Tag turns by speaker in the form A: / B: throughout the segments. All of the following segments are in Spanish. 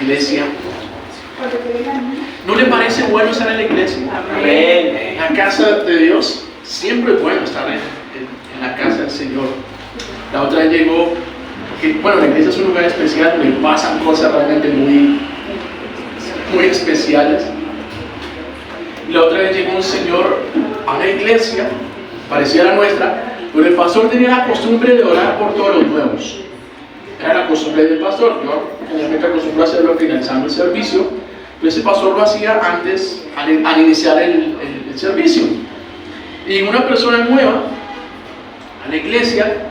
A: iglesia. ¿No le parece bueno estar en la iglesia?
B: Amén.
A: En la casa de Dios siempre es bueno estar en la casa del Señor. La otra vez llegó, porque bueno, la iglesia es un lugar especial, me pasan cosas realmente muy especiales. Y la otra vez llegó un señor a una iglesia parecida a la nuestra, pero el pastor tenía la costumbre de orar por todos los nuevos. Era la costumbre del pastor. Yo generalmente acostumbro a hacerlo finalizando el servicio, pero ese pastor lo hacía antes, al iniciar el servicio. Y una persona nueva a la iglesia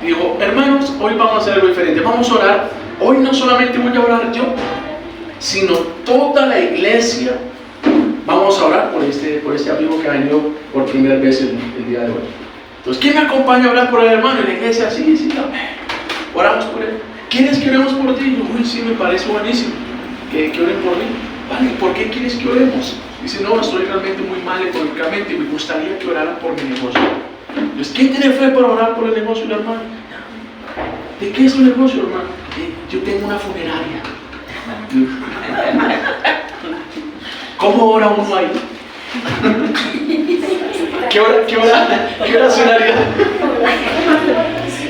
A: dijo: hermanos, hoy vamos a hacer algo diferente, vamos a orar. Hoy no solamente voy a orar yo, sino toda la iglesia. Vamos a orar por este amigo que ha venido por primera vez el día de hoy. Entonces, ¿quién me acompaña a orar por el hermano? Y la iglesia, sí, amén. Oramos por él. ¿Quieres que oremos por ti? Uy, sí, me parece buenísimo que oren por mí. Vale, ¿por qué quieres que oremos? Dice: no, estoy realmente muy mal económicamente y me gustaría que oraran por mi negocio. Entonces, ¿quién tiene fe para orar por el negocio del hermano? ¿De qué es tu negocio, hermano? Yo tengo una funeraria. ¿Cómo ora uno ahí? ¿Qué oración haría?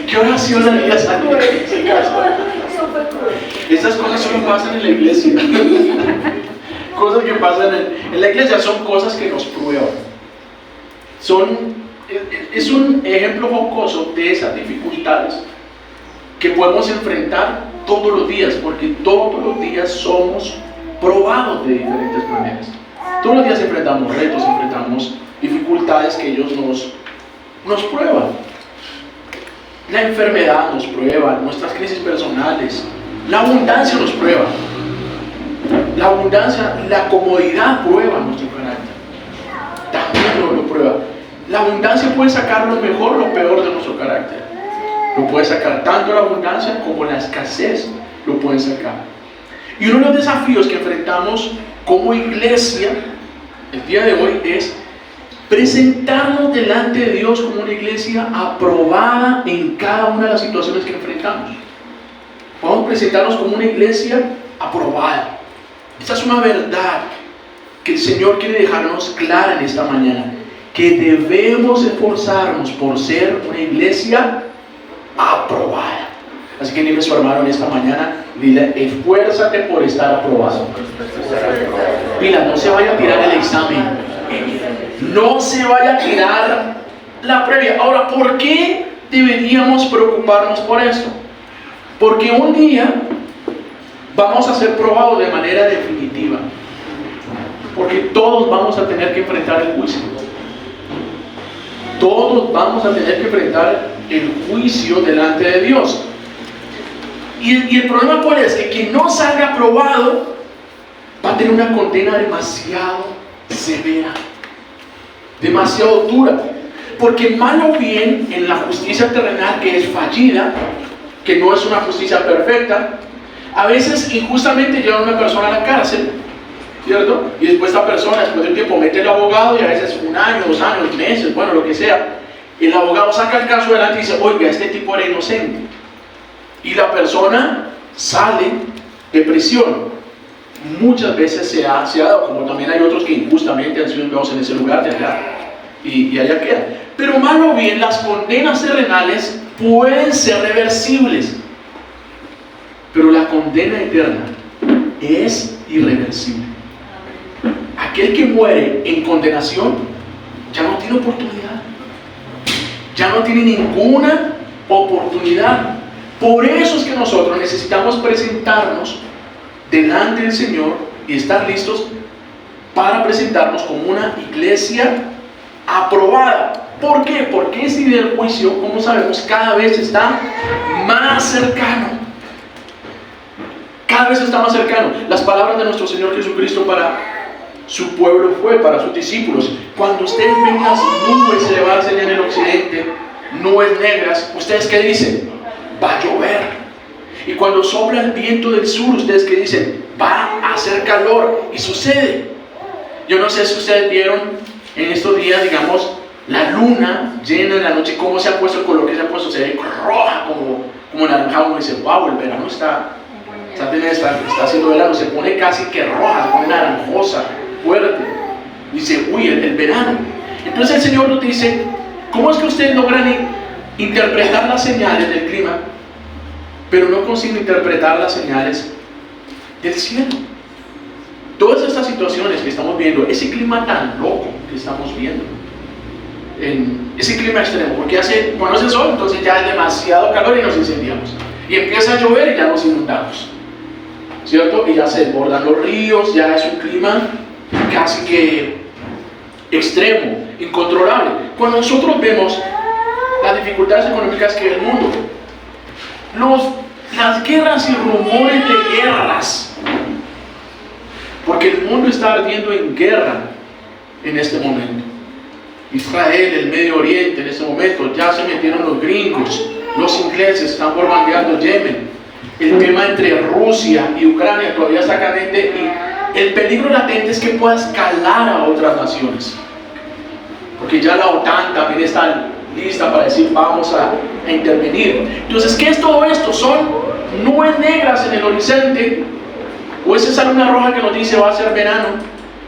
A: ¿Qué oración harías en ese caso? Esas cosas solo pasan en la iglesia. Cosas que pasan en la iglesia son cosas que nos prueban. Es un ejemplo jocoso de esas dificultades que podemos enfrentar todos los días, porque todos los días somos probados de diferentes maneras. Todos los días enfrentamos retos, enfrentamos dificultades que ellos nos prueban. La enfermedad nos prueba, nuestras crisis personales, la abundancia nos prueba. La abundancia, la comodidad prueba nuestro carácter. También lo prueba. La abundancia puede sacar lo mejor o lo peor de nuestro carácter. Lo puede sacar tanto la abundancia como la escasez lo pueden sacar. Y uno de los desafíos que enfrentamos como iglesia el día de hoy es presentarnos delante de Dios como una iglesia aprobada en cada una de las situaciones que enfrentamos. Vamos a presentarnos como una iglesia aprobada. Esta es una verdad que el Señor quiere dejarnos clara en esta mañana, que debemos esforzarnos por ser una iglesia aprobada. Así que dile a su hermano en esta mañana, dile: esfuérzate por estar aprobado. Mira, no se vaya a tirar el examen, no se vaya a tirar la previa. Ahora, ¿por qué deberíamos preocuparnos por esto? Porque un día vamos a ser probados de manera definitiva, porque todos vamos a tener que enfrentar el juicio. Todos vamos a tener que enfrentar el juicio delante de Dios. Y el problema cuál es, que quien no salga aprobado va a tener una condena demasiado severa, demasiado dura. Porque mal o bien, en la justicia terrenal, que es fallida, que no es una justicia perfecta, a veces injustamente llevan a una persona a la cárcel, ¿cierto? Y después esta persona, después de un tiempo, mete el abogado, y a veces 1 año, 2 años, meses, bueno, lo que sea. El abogado saca el caso adelante y dice: oiga, este tipo era inocente. Y la persona sale de prisión. Muchas veces se ha dado, como también hay otros que injustamente han sido enviados en ese lugar de allá, y allá quedan. Pero mal o bien, las condenas terrenales pueden ser reversibles, pero la condena eterna es irreversible. Aquel que muere en condenación ya no tiene oportunidad, ya no tiene ninguna oportunidad. Por eso es que nosotros necesitamos presentarnos delante del Señor y estar listos para presentarnos como una iglesia aprobada. ¿Por qué? Porque ese día del juicio, como sabemos, cada vez está más cercano. Cada vez está más cercano. Las palabras de nuestro Señor Jesucristo para su pueblo fue, para sus discípulos: cuando ustedes ven las nubes elevarse allá en el occidente, nubes negras, ¿ustedes qué dicen? Va a llover. Y cuando sopla el viento del sur, ¿ustedes qué dicen? Va a hacer calor. Y sucede. Yo no sé si ustedes vieron en estos días, digamos, la luna llena en la noche, cómo se ha puesto, el color que se ha puesto, se ve roja, como naranjado. Uno dice: wow, el verano está está haciendo verano, se pone casi que roja, se pone naranjosa, fuerte. Dice, uy, el verano. Entonces el Señor nos dice, ¿cómo es que ustedes logran interpretar las señales del clima, pero no consiguen interpretar las señales del cielo? Todas estas situaciones que estamos viendo, ese clima tan loco que estamos viendo, ese clima extremo, porque cuando hace sol, entonces ya es demasiado calor y nos incendiamos. Y empieza a llover y ya nos inundamos, ¿cierto? Y ya se desbordan los ríos, ya es un clima casi que extremo, incontrolable. Cuando nosotros vemos las dificultades económicas que hay en el mundo, las guerras y rumores de guerras, porque el mundo está ardiendo en guerra en este momento. Israel, el Medio Oriente, en este momento ya se metieron los gringos, los ingleses están bombardeando Yemen, el tema entre Rusia y Ucrania todavía está caliente y el peligro latente es que pueda escalar a otras naciones, porque ya la OTAN también está lista para decir vamos a intervenir. Entonces, ¿qué es todo esto? ¿Son nubes negras en el horizonte? ¿O es esa luna roja que nos dice va a ser verano?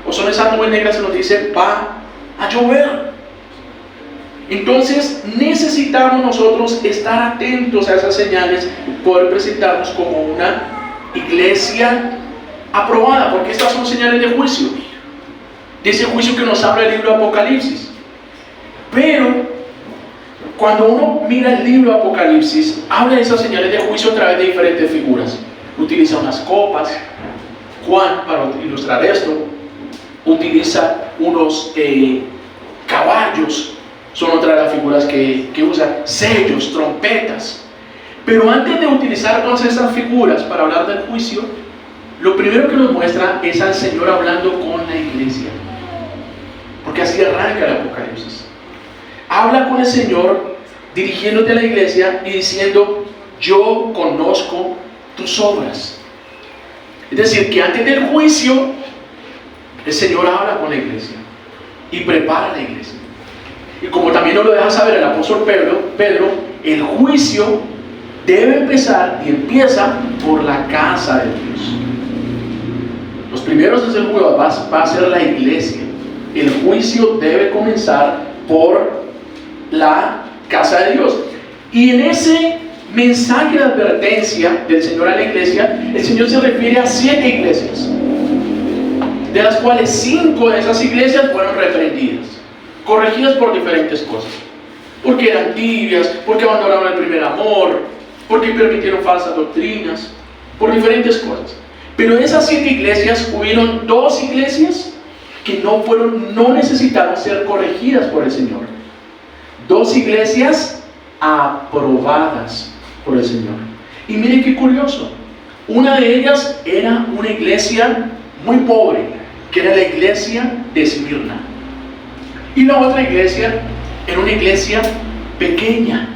A: ¿O son esas nubes negras que nos dicen va a llover? Entonces necesitamos nosotros estar atentos a esas señales y poder presentarnos como una iglesia aprobada, porque estas son señales de juicio, de ese juicio que nos habla el libro de Apocalipsis. Pero cuando uno mira el libro de Apocalipsis, habla de esas señales de juicio a través de diferentes figuras. Utiliza unas copas, Juan, para ilustrar esto, utiliza unos caballos, son otra de las figuras que usa, sellos, trompetas. Pero antes de utilizar todas esas figuras para hablar del juicio, lo primero que nos muestra es al Señor hablando con la iglesia, porque así arranca el Apocalipsis. Habla con el Señor dirigiéndote a la iglesia y diciendo, yo conozco tus obras. Es decir, que antes del juicio el Señor habla con la iglesia y prepara la iglesia. Y como también nos lo deja saber el apóstol Pedro, el juicio debe empezar y empieza por la casa de Dios. Los primeros desde el juicio va a ser la iglesia. El juicio debe comenzar por la casa de Dios. Y en ese mensaje de advertencia del Señor a la iglesia, el Señor se refiere a 7 iglesias, de las cuales 5 de esas iglesias fueron reprendidas, corregidas por diferentes cosas, porque eran tibias, porque abandonaron el primer amor, porque permitieron falsas doctrinas, por diferentes cosas. Pero en esas 7 iglesias hubieron 2 iglesias que no necesitaron ser corregidas por el Señor. 2 iglesias aprobadas por el Señor. Y miren qué curioso, una de ellas era una iglesia muy pobre, que era la iglesia de Esmirna, y la otra iglesia era una iglesia pequeña,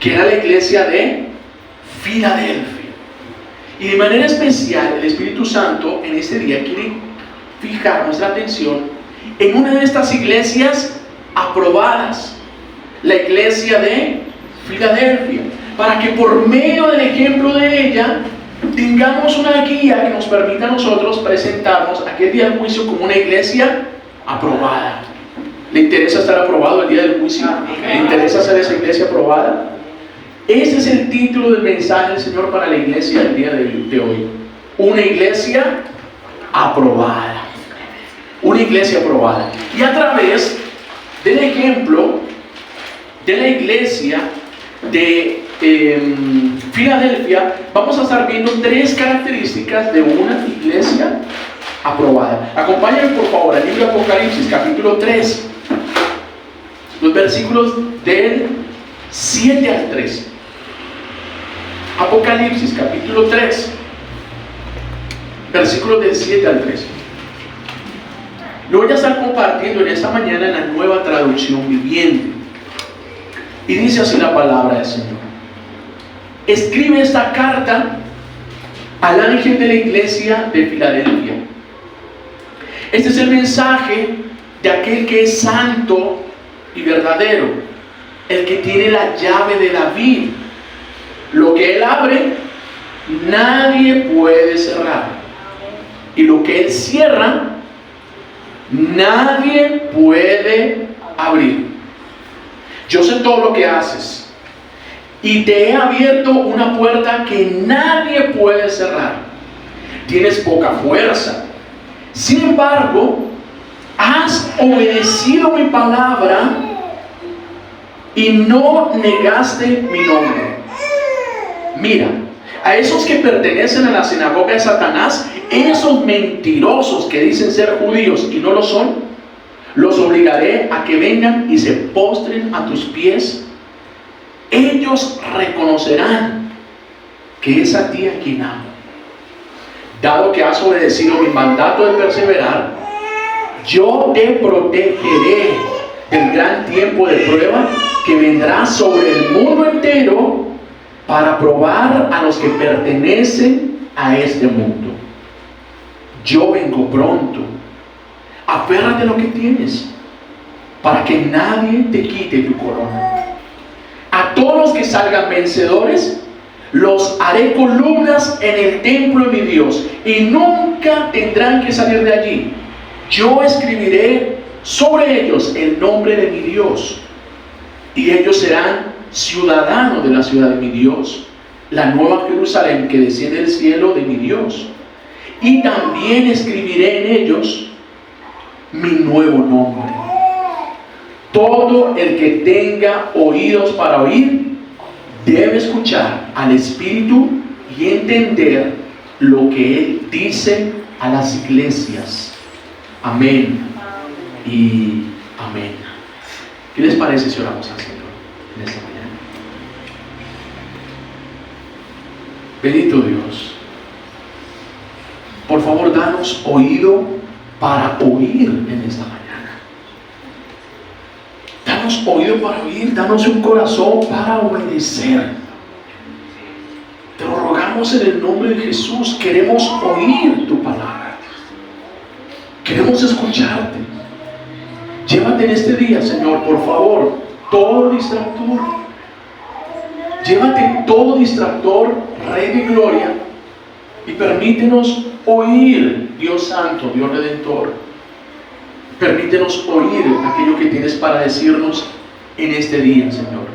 A: que era la iglesia de Filadelfia. Y de manera especial el Espíritu Santo en este día quiere fijar nuestra atención en una de estas iglesias aprobadas, la iglesia de Filadelfia, para que por medio del ejemplo de ella tengamos una guía que nos permita a nosotros presentarnos aquel día del juicio como una iglesia aprobada. ¿Le interesa estar aprobado el día del juicio? ¿Le interesa ser esa iglesia aprobada? Ese es el título del mensaje del Señor para la iglesia del día de hoy. Una iglesia aprobada. Una iglesia aprobada. Y a través del ejemplo de la iglesia de Filadelfia, vamos a estar viendo 3 características de una iglesia aprobada. Acompáñenme por favor al libro de Apocalipsis, capítulo 3, los versículos del 7 al 13. Apocalipsis, capítulo 3, versículos del 7 al 13. Lo voy a estar compartiendo en esta mañana en la Nueva Traducción Viviente. Y dice así la palabra del Señor: escribe esta carta al ángel de la iglesia de Filadelfia. Este es el mensaje de aquel que es santo y verdadero, el que tiene la llave de David. Lo que él abre, nadie puede cerrar. Y lo que Él cierra, nadie puede abrir. Yo sé todo lo que haces y te he abierto una puerta que nadie puede cerrar. Tienes poca fuerza. Sin embargo, has obedecido mi palabra y no negaste mi nombre. Mira, a esos que pertenecen a la sinagoga de Satanás, esos mentirosos que dicen ser judíos y no lo son, los obligaré a que vengan y se postren a tus pies. Ellos reconocerán que es a ti a quien amo. Dado que has obedecido mi mandato de perseverar, yo te protegeré del gran tiempo de prueba que vendrá sobre el mundo entero para probar a los que pertenecen a este mundo. Yo vengo pronto. Aférrate a lo que tienes para que nadie te quite tu corona. A todos los que salgan vencedores los haré columnas en el templo de mi Dios y nunca tendrán que salir de allí. Yo escribiré sobre ellos el nombre de mi Dios y ellos serán ciudadanos de la ciudad de mi Dios, la nueva Jerusalén que desciende del cielo de mi Dios. Y también escribiré en ellos mi nuevo nombre. Todo el que tenga oídos para oír debe escuchar al Espíritu y entender lo que Él dice a las iglesias. Amén y amén. ¿Qué les parece si oramos al Señor en esta mañana? Bendito Dios, por favor, danos oído para oír en esta mañana. Danos oído para oír, danos un corazón para obedecer. Te lo rogamos en el nombre de Jesús. Queremos oír tu palabra. Queremos escucharte. Llévate en este día, Señor, por favor, todo distractor. Llévate todo distractor, Rey de Gloria, y permítenos oír, Dios Santo, Dios Redentor. Permítenos oír aquello que tienes para decirnos en este día, Señor.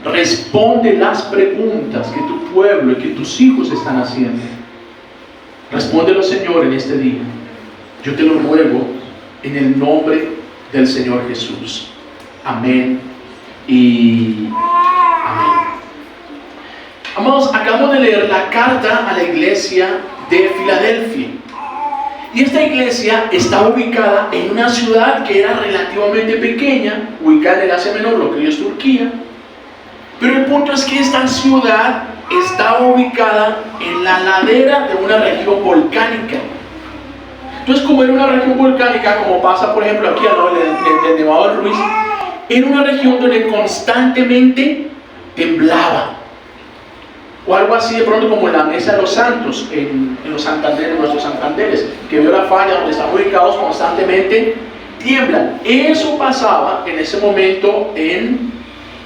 A: Responde las preguntas que tu pueblo y que tus hijos están haciendo. Respóndelo, Señor, en este día. Yo te lo ruego en el nombre del Señor Jesús. Amén y amén. Amados, acabamos de leer la carta a la iglesia de Filadelfia. Y esta iglesia estaba ubicada en una ciudad que era relativamente pequeña, ubicada en el Asia Menor, lo que hoy es Turquía. Pero el punto es que esta ciudad estaba ubicada en la ladera de una región volcánica. Entonces, como era una región volcánica, como pasa por ejemplo aquí al lado del Nevado del Ruiz, era una región donde constantemente temblaba. O algo así de pronto como en la Mesa de los Santos, en los Santanderes, nuestros Santanderes, que vio la falla donde están ubicados constantemente, tiemblan. Eso pasaba en ese momento en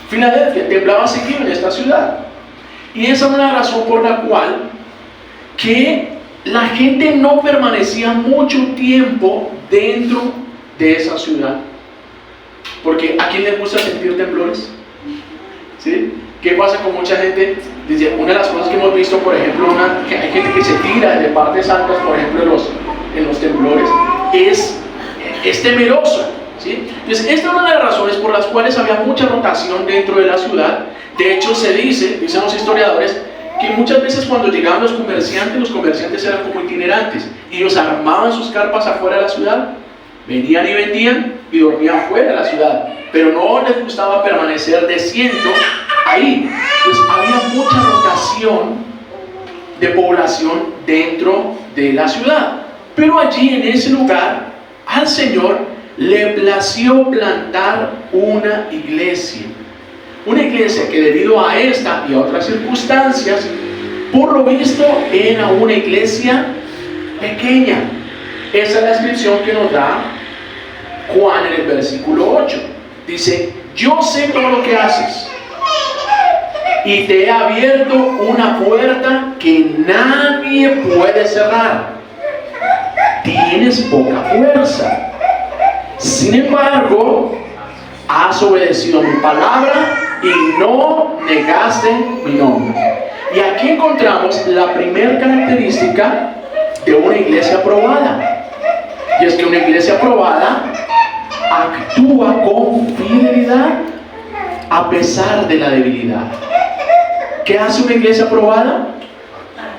A: Filadelfia, temblaba seguido en esta ciudad. Y esa es una razón por la cual que la gente no permanecía mucho tiempo dentro de esa ciudad. Porque ¿a quién le gusta sentir temblores? ¿Sí? ¿Qué pasa con mucha gente? Dice, una de las cosas que hemos visto, por ejemplo, que hay gente que se tira de partes altas, por ejemplo, en los temblores, es temerosa. ¿Sí? Entonces, esta es una de las razones por las cuales había mucha rotación dentro de la ciudad. De hecho, dicen los historiadores, que muchas veces cuando llegaban los comerciantes eran como itinerantes, y ellos armaban sus carpas afuera de la ciudad, venían y vendían y dormían fuera de la ciudad, pero no les gustaba permanecer de ciento ahí. Entonces había mucha rotación de población dentro de la ciudad, pero allí en ese lugar al Señor le plació plantar una iglesia que debido a esta y a otras circunstancias, por lo visto era una iglesia pequeña. Esa es la descripción que nos da Juan en el versículo 8. Dice, yo sé todo lo que haces. y te he abierto una puerta que nadie puede cerrar. Tienes poca fuerza. Sin embargo, has obedecido mi palabra y no negaste mi nombre. Y aquí encontramos la primera característica de una iglesia aprobada. Y es que una iglesia aprobada actúa con fidelidad a pesar de la debilidad. ¿Qué hace una iglesia aprobada?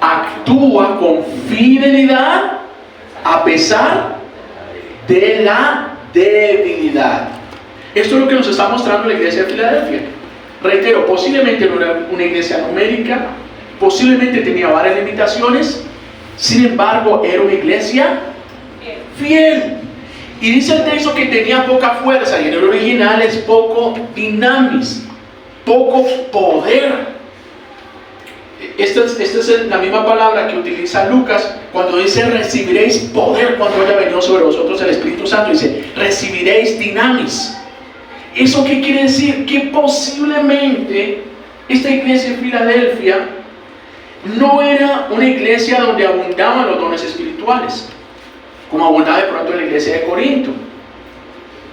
A: Actúa con fidelidad a pesar de la debilidad. Esto es lo que nos está mostrando la iglesia de Filadelfia. Reitero, posiblemente no era una iglesia numérica, posiblemente tenía varias limitaciones, sin embargo era una iglesia fiel. Y dice el texto que tenía poca fuerza, y en el original es poco dinamis, poco poder. Esta es la misma palabra que utiliza Lucas cuando dice recibiréis poder cuando haya venido sobre vosotros el Espíritu Santo. Dice recibiréis dinamis. ¿Eso qué quiere decir? Que posiblemente esta iglesia en Filadelfia no era una iglesia donde abundaban los dones espirituales, como abundaba de pronto en la iglesia de Corinto.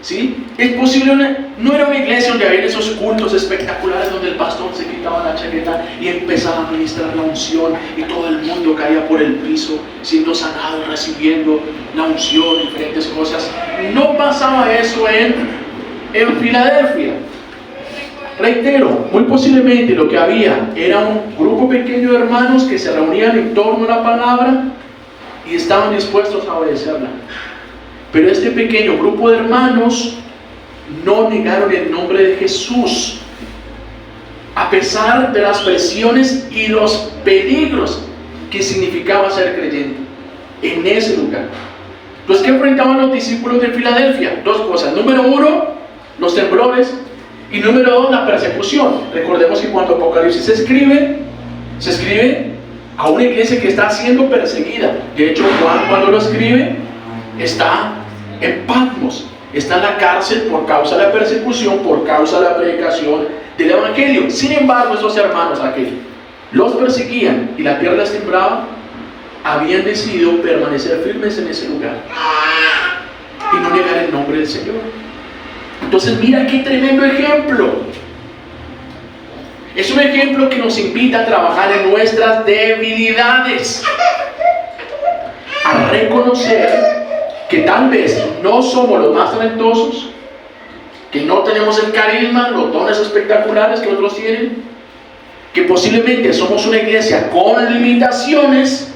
A: ¿Sí? Es posible, no era una iglesia donde había esos cultos espectaculares donde el pastor se quitaba la chaqueta y empezaba a ministrar la unción y todo el mundo caía por el piso siendo sanado, recibiendo la unción, diferentes cosas. No pasaba eso en Filadelfia. Reitero, muy posiblemente lo que había era un grupo pequeño de hermanos que se reunían en torno a la palabra y estaban dispuestos a obedecerla. Pero este pequeño grupo de hermanos no negaron el nombre de Jesús, a pesar de las presiones y los peligros que significaba ser creyente en ese lugar. Entonces, ¿qué enfrentaban los discípulos de Filadelfia? Dos cosas. Número uno, los temblores. Y número dos, la persecución. Recordemos que cuando Apocalipsis se escribe a una iglesia que está siendo perseguida. De hecho, Juan, cuando lo escribe, está en Patmos, está en la cárcel por causa de la persecución, por causa de la predicación del Evangelio. Sin embargo, esos hermanos que los perseguían y la tierra les temblaba, habían decidido permanecer firmes en ese lugar y no negar el nombre del Señor. Entonces mira qué tremendo ejemplo. Es un ejemplo que nos invita a trabajar en nuestras debilidades, a reconocer que tal vez no somos los más talentosos, que no tenemos el carisma, los dones espectaculares que otros tienen, que posiblemente somos una iglesia con limitaciones,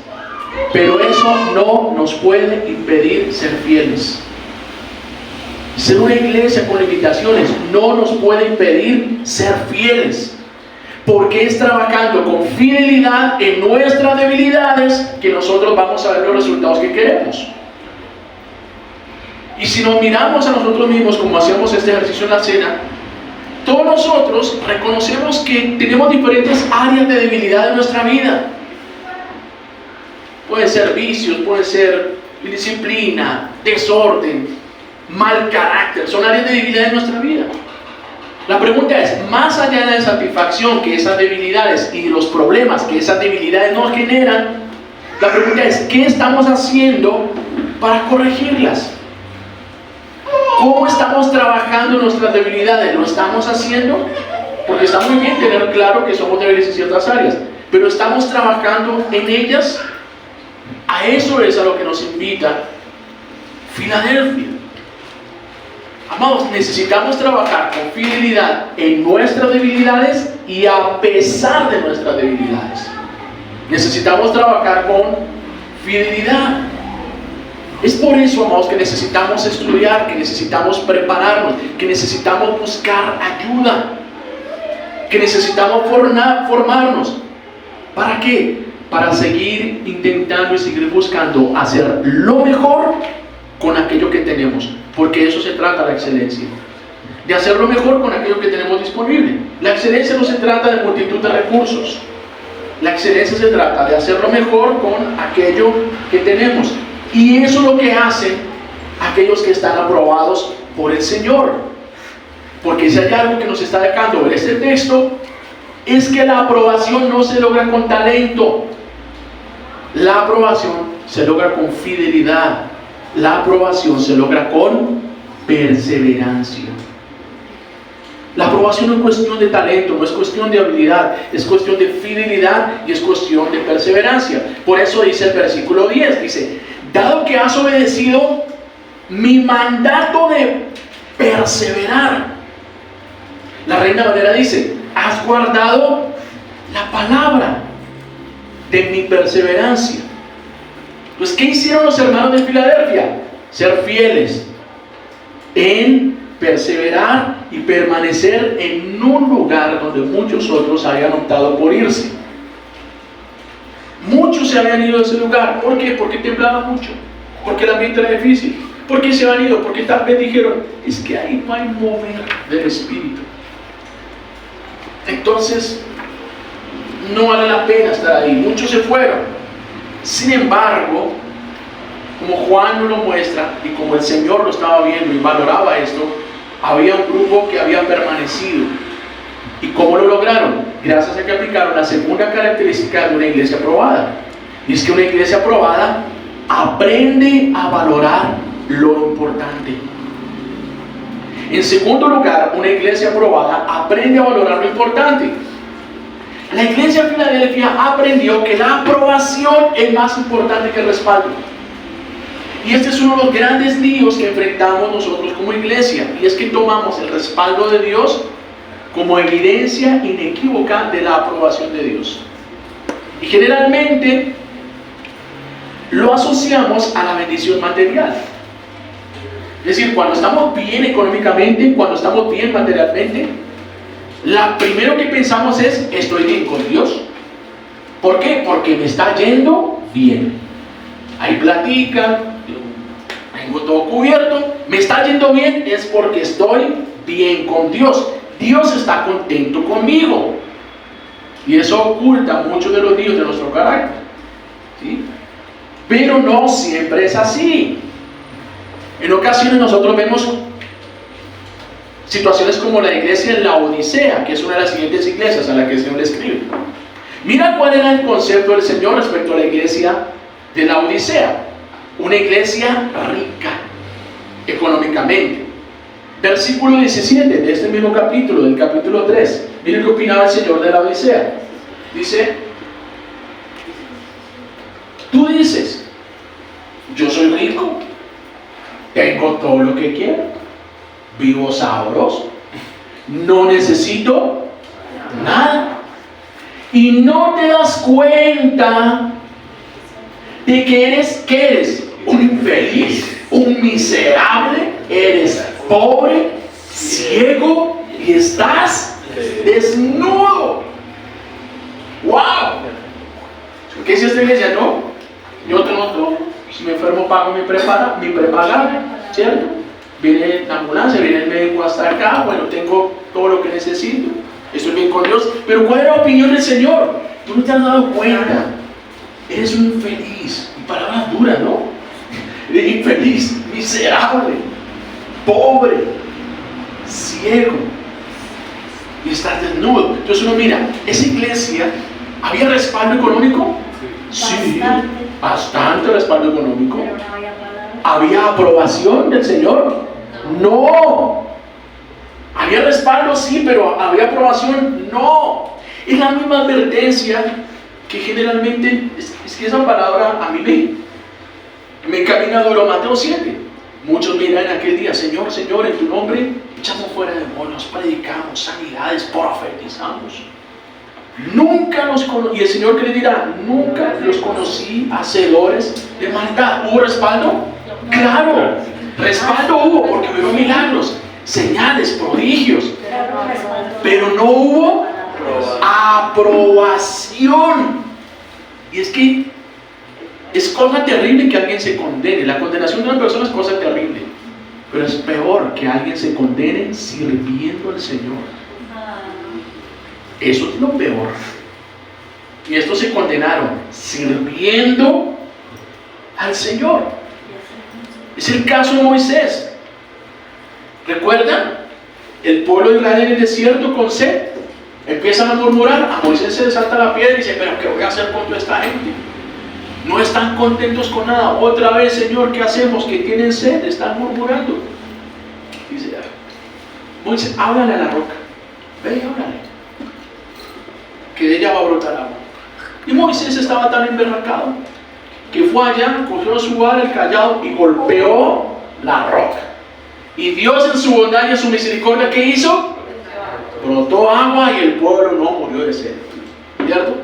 A: pero eso no nos puede impedir ser fieles. Ser una iglesia con limitaciones no nos puede impedir ser fieles, porque es trabajando con fidelidad en nuestras debilidades que nosotros vamos a ver los resultados que queremos. Y si nos miramos a nosotros mismos como hacíamos este ejercicio en la cena, todos nosotros reconocemos que tenemos diferentes áreas de debilidad en nuestra vida. Pueden ser vicios, puede ser indisciplina, desorden, mal carácter, son áreas de debilidad en nuestra vida. La pregunta es, más allá de la insatisfacción que esas debilidades y los problemas que esas debilidades nos generan, la pregunta es, ¿qué estamos haciendo para corregirlas? ¿Cómo estamos trabajando nuestras debilidades? ¿Lo estamos haciendo? Porque está muy bien tener claro que somos débiles en ciertas áreas, pero ¿estamos trabajando en ellas? A eso es a lo que nos invita Filadelfia. Amados, necesitamos trabajar con fidelidad en nuestras debilidades y a pesar de nuestras debilidades. Necesitamos trabajar con fidelidad. Es por eso, amados, que necesitamos estudiar, que necesitamos prepararnos, que necesitamos buscar ayuda, que necesitamos formarnos. ¿Para qué? Para seguir intentando y seguir buscando hacer lo mejor con aquello que tenemos, porque de eso se trata la excelencia, de hacer lo mejor con aquello que tenemos disponible. La excelencia no se trata de multitud de recursos, la excelencia se trata de hacer lo mejor con aquello que tenemos. Y eso es lo que hacen aquellos que están aprobados por el Señor. Porque si hay algo que nos está dejando ver este texto, es que la aprobación no se logra con talento. La aprobación se logra con fidelidad. La aprobación se logra con perseverancia. La aprobación no es cuestión de talento, no es cuestión de habilidad, es cuestión de fidelidad y es cuestión de perseverancia. Por eso dice el versículo 10, dice, dado que has obedecido mi mandato de perseverar. La Reina Valera dice, has guardado la palabra de mi perseverancia. Pues, ¿qué hicieron los hermanos de Filadelfia? Ser fieles en perseverar y permanecer en un lugar donde muchos otros habían optado por irse. Muchos se habían ido de ese lugar. ¿Por qué? Porque temblaba mucho, porque el ambiente era difícil. ¿Por qué se habían ido? Porque tal vez dijeron, es que ahí no hay mover del Espíritu. Entonces, no vale la pena estar ahí. Muchos se fueron. Sin embargo, como Juan nos lo muestra y como el Señor lo estaba viendo y valoraba esto, había un grupo que había permanecido. ¿Y cómo lo lograron? Gracias a que aplicaron la segunda característica de una iglesia aprobada. Y es que una iglesia aprobada aprende a valorar lo importante. En segundo lugar, una iglesia aprobada aprende a valorar lo importante. La iglesia de Filadelfia aprendió que la aprobación es más importante que el respaldo. Y este es uno de los grandes líos que enfrentamos nosotros como iglesia, y es que tomamos el respaldo de Dios como evidencia inequívoca de la aprobación de Dios. Y generalmente lo asociamos a la bendición material. Es decir, cuando estamos bien económicamente, cuando estamos bien materialmente, lo primero que pensamos es, estoy bien con Dios. ¿Por qué? Porque me está yendo bien. Hay platica, tengo todo cubierto, me está yendo bien, es porque estoy bien con Dios. Dios está contento conmigo. Y eso oculta muchos de los líos de nuestro carácter, ¿sí? Pero no siempre es así. En ocasiones nosotros vemos situaciones como la iglesia en la Odisea, que es una de las siguientes iglesias a la que el Señor le escribe. Mira cuál era el concepto del Señor respecto a la iglesia de la Odisea. Una iglesia rica económicamente. Versículo 17 de este mismo capítulo, del capítulo 3. Miren qué opinaba el Señor de la Odisea. Dice, tú dices, yo soy rico, tengo todo lo que quiero, vivo sabroso, no necesito nada, y no te das cuenta de que eres un infeliz, un miserable, eres pobre, ciego y estás desnudo. ¡Wow! ¿Qué dice esta iglesia? No, yo tengo todo. Si me enfermo pago mi prepagable, ¿cierto? Viene la ambulancia, viene el médico hasta acá, bueno, tengo todo lo que necesito, estoy bien con Dios. Pero ¿cuál es la opinión del Señor? Tú no te has dado cuenta, eres un infeliz, y palabras duras, ¿no? Infeliz, miserable, pobre, ciego, y estás desnudo. Entonces uno mira, esa iglesia, ¿había respaldo económico? Sí, bastante respaldo económico. ¿Había aprobación del Señor? No. ¿Había respaldo? Sí, pero ¿había aprobación? No. Es la misma advertencia que generalmente, es que esa palabra a mí me encamina duro. Mateo 7. Muchos miran en aquel día, Señor, Señor, en tu nombre echamos fuera demonios, predicamos, sanidades, profetizamos. Nunca los conocí, y el Señor que le dirá, nunca los conocí hacedores de maldad. ¿Hubo respaldo? Claro, respaldo hubo porque hubo milagros, señales, prodigios, pero no hubo aprobación. Y es que es cosa terrible que alguien se condene. La condenación de una persona es cosa terrible, pero es peor que alguien se condene sirviendo al Señor. Eso es lo peor. Y estos se condenaron sirviendo al Señor. Es el caso de Moisés. ¿Recuerdan? El pueblo de Israel en el desierto con sed. Empiezan a murmurar, a Moisés se le salta la piedra y dice, pero ¿qué voy a hacer con toda esta gente? No están contentos con nada. Otra vez, Señor, ¿qué hacemos? Que tienen sed, están murmurando. Dice, Moisés, háblale a la roca. Ve y háblale. Que de ella va a brotar agua. Y Moisés estaba tan emberracado que fue allá, cogió su vara, el callado y golpeó la roca. Y Dios en su bondad y en su misericordia, ¿qué hizo? Brotó agua y el pueblo no murió de sed. ¿Cierto?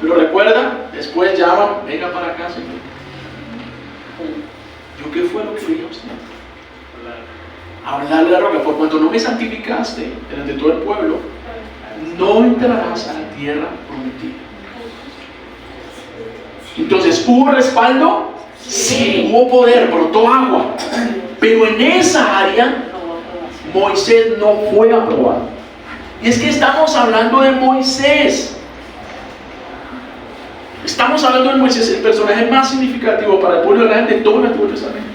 A: ¿Lo recuerda? Después llaman, venga para acá, Señor. ¿Yo qué fue lo que le a usted? Hablarle a la roca, por cuanto no me santificaste delante de todo el pueblo, no entrarás a la tierra prometida. Entonces, ¿hubo respaldo? Sí, hubo poder, brotó agua. Pero en esa área, Moisés no fue aprobado. Y es que estamos hablando de Moisés. Estamos hablando de Moisés, el personaje más significativo para el pueblo de Israel de todo el Antiguo Testamento.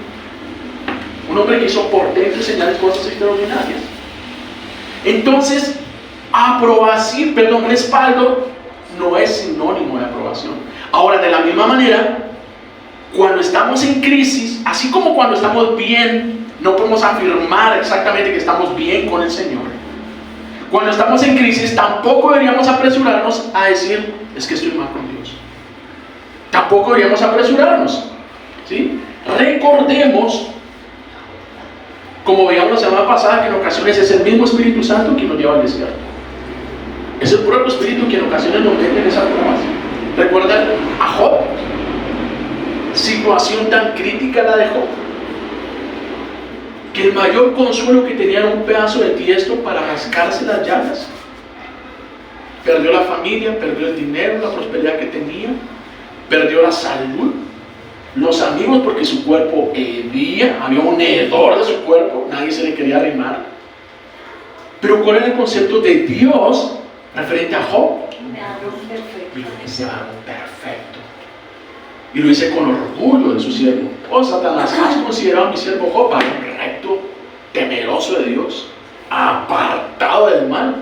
A: Un hombre que hizo portentos y señales, cosas extraordinarias. Entonces, respaldo no es sinónimo de aprobación. Ahora, de la misma manera, cuando estamos en crisis, así como cuando estamos bien, no podemos afirmar exactamente que estamos bien con el Señor. Cuando estamos en crisis, tampoco deberíamos apresurarnos a decir, es que estoy mal con Dios. Tampoco deberíamos apresurarnos, ¿sí? Recordemos, como veíamos la semana pasada, que en ocasiones es el mismo Espíritu Santo quien nos lleva al desierto. Es el propio Espíritu que en ocasiones nos mete en esa prueba. ¿Recuerdan a Job? Situación tan crítica la de Job, que el mayor consuelo que tenía era un pedazo de tiesto para rascarse las llagas. Perdió la familia, perdió el dinero, la prosperidad que tenía, perdió la salud, los amigos, porque su cuerpo hedía, había un hedor de su cuerpo, nadie se le quería arrimar. Pero ¿cuál era el concepto de Dios referente a Job? Ese varón perfecto. Y lo dice con orgullo de su siervo. Oh, Satanás, ¿has considerado a mi siervo Job varón recto, temeroso de Dios, apartado del mal?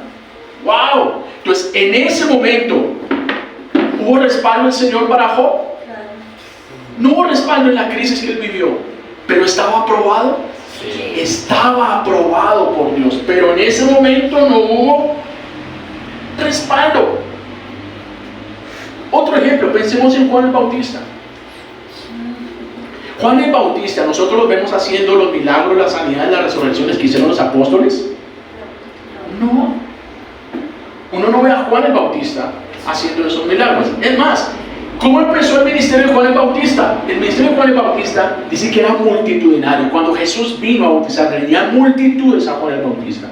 A: ¡Wow! Entonces, en ese momento, ¿hubo respaldo el Señor para Job? No hubo respaldo en la crisis que él vivió, pero ¿estaba aprobado? Sí. Estaba aprobado por Dios, pero en ese momento no hubo respaldo. Otro ejemplo, pensemos en Juan el Bautista. Juan el Bautista, nosotros los vemos haciendo los milagros, las sanidades, las resurrecciones que hicieron los apóstoles. No. Uno no ve a Juan el Bautista haciendo esos milagros. Es más, ¿cómo empezó el ministerio de Juan el Bautista? El ministerio de Juan el Bautista dice que era multitudinario. Cuando Jesús vino a bautizar, venían multitudes a Juan el Bautista.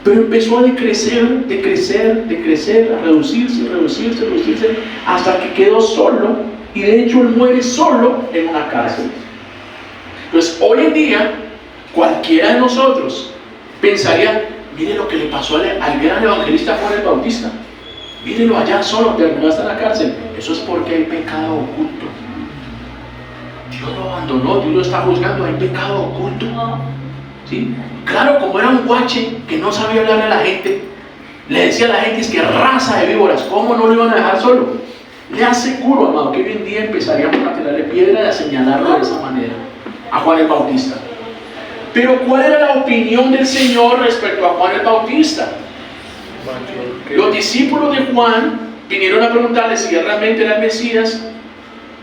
A: Pero empezó a decrecer, a reducirse, hasta que quedó solo. Y de hecho él muere solo en una cárcel. Entonces hoy en día, cualquiera de nosotros pensaría, mire lo que le pasó al gran evangelista Juan el Bautista. Mírenlo allá solo, terminó hasta en la cárcel. Eso es porque hay pecado oculto. Dios lo abandonó, Dios lo está juzgando, hay pecado oculto. ¿Sí? Claro, como era un guache que no sabía hablarle a la gente, le decía a la gente, es que raza de víboras, ¿cómo no lo iban a dejar solo? Le aseguro, amado, que hoy en día empezaríamos a tirarle piedra y a señalarlo de esa manera a Juan el Bautista. Pero ¿cuál era la opinión del Señor respecto a Juan el Bautista? Los discípulos de Juan vinieron a preguntarle si él realmente era el Mesías,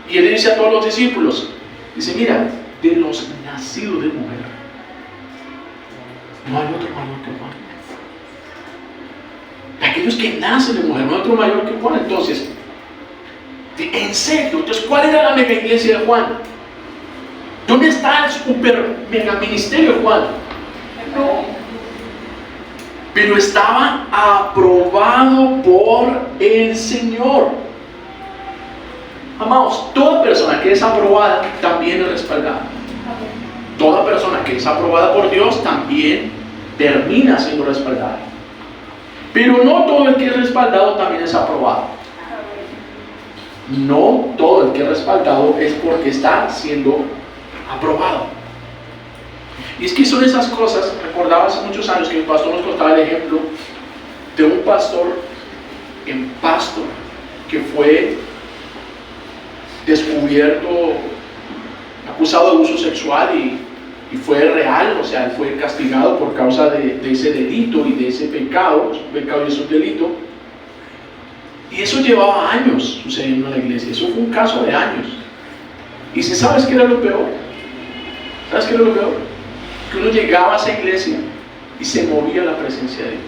A: y él le dice a todos los discípulos, dice, mira, de los nacidos de mujer no hay otro mayor que Juan. De aquellos que nacen de mujer no hay otro mayor que Juan. Entonces, en serio, entonces, ¿cuál era la mega iglesia de Juan? ¿Dónde está el super mega ministerio de Juan? No. Pero estaba aprobado por el Señor. Amados, toda persona que es aprobada también es respaldada. Toda persona que es aprobada por Dios también termina siendo respaldada. Pero no todo el que es respaldado también es aprobado. No todo el que es respaldado es porque está siendo aprobado. Y es que son esas cosas. Recordaba hace muchos años que mi pastor nos contaba el ejemplo de un pastor en Pasto que fue descubierto, acusado de abuso sexual y fue real, o sea, él fue castigado por causa de ese delito y de ese pecado, y es un delito. Y eso llevaba años sucediendo en la iglesia, eso fue un caso de años. Y si sabes qué era lo peor, ¿sabes qué era lo peor? Que uno llegaba a esa iglesia y se movía la presencia de Dios,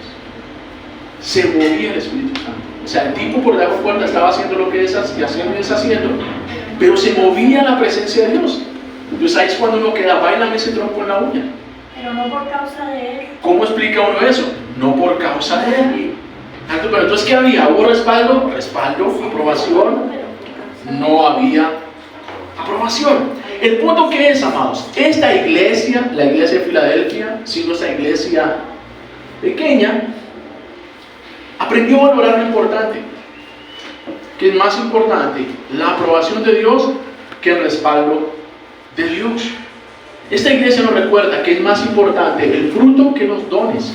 A: se movía el Espíritu Santo. O sea, el tipo por debajo de la puerta estaba haciendo lo que es haciendo y deshaciendo, pero se movía la presencia de Dios. Entonces ahí es cuando uno queda, bailame ese tronco en la uña.
B: Pero no por causa de él.
A: ¿Cómo explica uno eso? No por causa de él. Pero entonces, ¿qué había? ¿Hubo respaldo? Respaldo, aprobación. No había aprobación. El punto que es, amados, esta iglesia, la iglesia de Filadelfia, siendo esta iglesia pequeña, aprendió a valorar lo importante. ¿Qué es más importante? La aprobación de Dios que el respaldo de Dios. Esta iglesia nos recuerda que es más importante el fruto que los dones,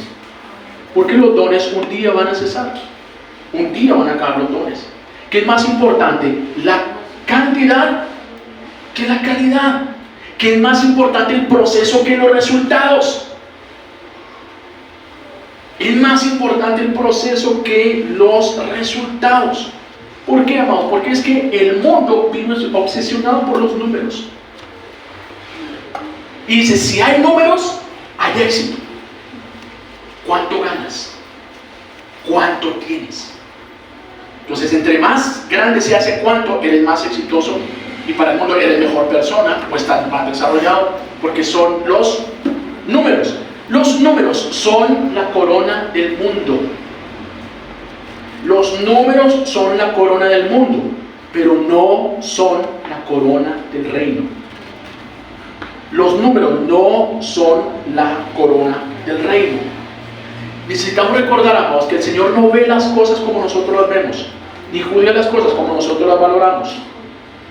A: porque los dones un día van a cesar, un día van a acabar los dones. ¿Qué es más importante? La cantidad que la calidad. ¿Qué es más importante? El proceso que los resultados. Es más importante el proceso que los resultados. ¿Por qué, amados? Porque es que el mundo vino obsesionado por los números. Y dice, si hay números, hay éxito. ¿Cuánto ganas? ¿Cuánto tienes? Entonces, entre más grande se hace cuánto, eres más exitoso. Y para el mundo eres mejor persona o estás más desarrollado, porque son los números. Los números son la corona del mundo. Los números son la corona del mundo, pero no son la corona del reino. Los números no son la corona del reino. Necesitamos recordar, amados, que el Señor no ve las cosas como nosotros las vemos, ni juzga las cosas como nosotros las valoramos.